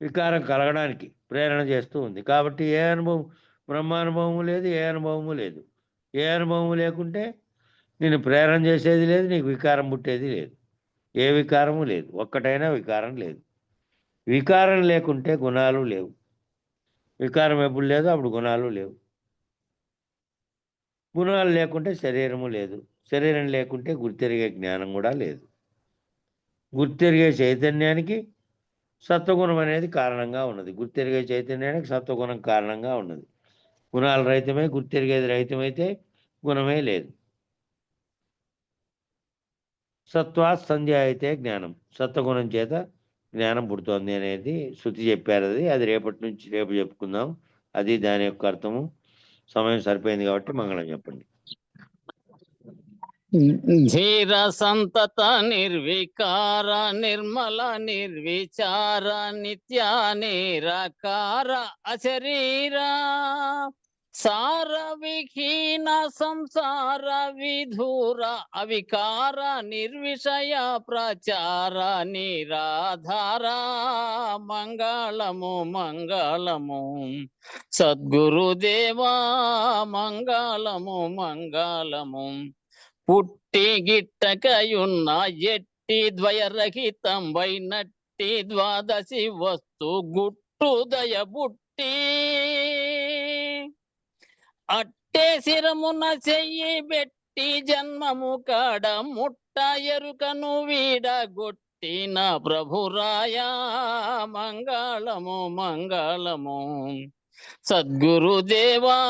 వికారం కలగడానికి ప్రేరణ చేస్తూ ఉంది. కాబట్టి ఏ అనుభవం బ్రహ్మానుభవము లేదు, ఏ అనుభవము లేదు. ఏ అనుభవము లేకుంటే నేను ప్రేరణ చేసేది లేదు, నీకు వికారం పుట్టేది లేదు. ఏ వికారము లేదు. ఒక్కటైనా వికారం లేదు. వికారం లేకుంటే గుణాలు లేవు. వికారం ఎప్పుడు లేదు అప్పుడు గుణాలు లేవు. గుణాలు లేకుంటే శరీరము లేదు. శరీరం లేకుంటే గుర్తెరిగే జ్ఞానం కూడా లేదు. గుర్తెరిగే చైతన్యానికి సత్వగుణం అనేది కారణంగా ఉన్నది. గుర్తెరిగే చైతన్యానికి సత్వగుణం కారణంగా ఉన్నది. గుణాలు రహితమై గుర్తెరిగేది రహితమైతే గుణమే లేదు. సత్వాత్ సంధ్య అయితే జ్ఞానం. సత్వగుణం చేత జ్ఞానం పుడుతోంది అనేది శృతి చెప్పారు. అది రేపు చెప్పుకుందాం. అది దాని యొక్క అర్థము. సమయం సరిపోయింది కాబట్టి మంగళం చెప్పండి.
ధీర సంతత నిర్వికార నిర్మల నిర్విచార నిత్య నిరాకార అశరీర సార విహీన సంసార విధూర అవికార నిర్విషయ ప్రచార నిరాధార మంగళము మంగళము సద్గురుదేవా మంగళము మంగళము పుట్టి గిట్టకయున్న ఎట్టి ద్వయరహితం వైనట్టి ద్వాదశి వస్తు గుట్టు దయబుట్టి అట్టే శిరమున చెయ్యి బెట్టి జన్మము కాడ ముట్ట ఎరుకను వీడగొట్టిన ప్రభురాయ మంగళము మంగళము సద్గురుదేవా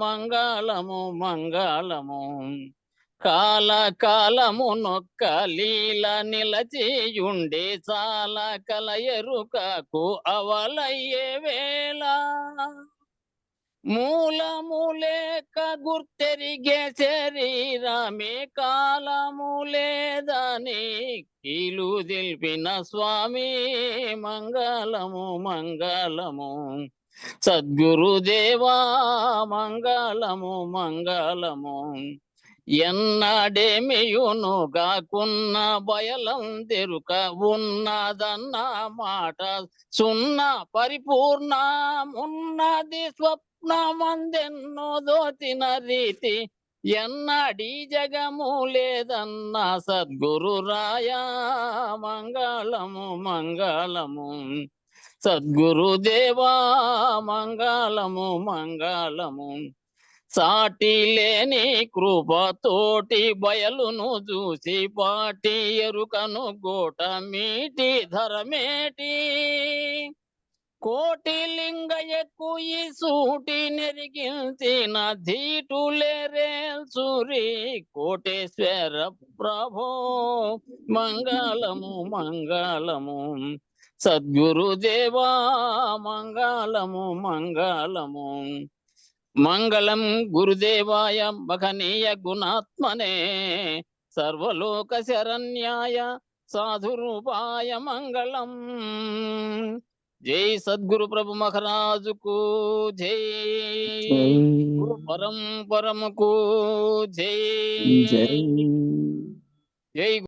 మంగళము మంగళము కాల కాలము నొక్క లీల నిలచియుండే చాలా కల ఎరుకకు అవలయ్యే వేళ మూలము లేక గుర్తెరిగే శరీరమే కాలము లేదని కీలు దిల్పిన స్వామి మంగళము మంగళము సద్గురుదేవా మంగళము మంగళము ఎన్నడేమియును గాకున్న బయలం తెరుక ఉన్నదన్న మాట సున్న పరిపూర్ణమున్నది స్వప్నమందెన్నో దోచిన రీతి ఎన్నడీ జగము లేదన్న సద్గురురాయ మంగళము మంగళము సద్గురుదేవా మంగళము మంగళము సాటి లేని కృపతోటి బయలును చూసి పాటి ఎరుకను గోట మీటి ధరమేటి కోటి లింగ ఎక్కు ఈ సూటి నెరిగించిన ధీటులేరేల్సురి కోటేశ్వర ప్రభో మంగళము మంగళము సద్గురుదేవా మంగళము మంగళము మంగళం గురుదేవాయ మహనీయ గుణాత్మనే సర్వలోక శరణ్యాయ సాధురూపాయ మంగళం. జై సద్గురు ప్రభు మహారాజుకు జై, గురు పరంపరముకు జై, జై.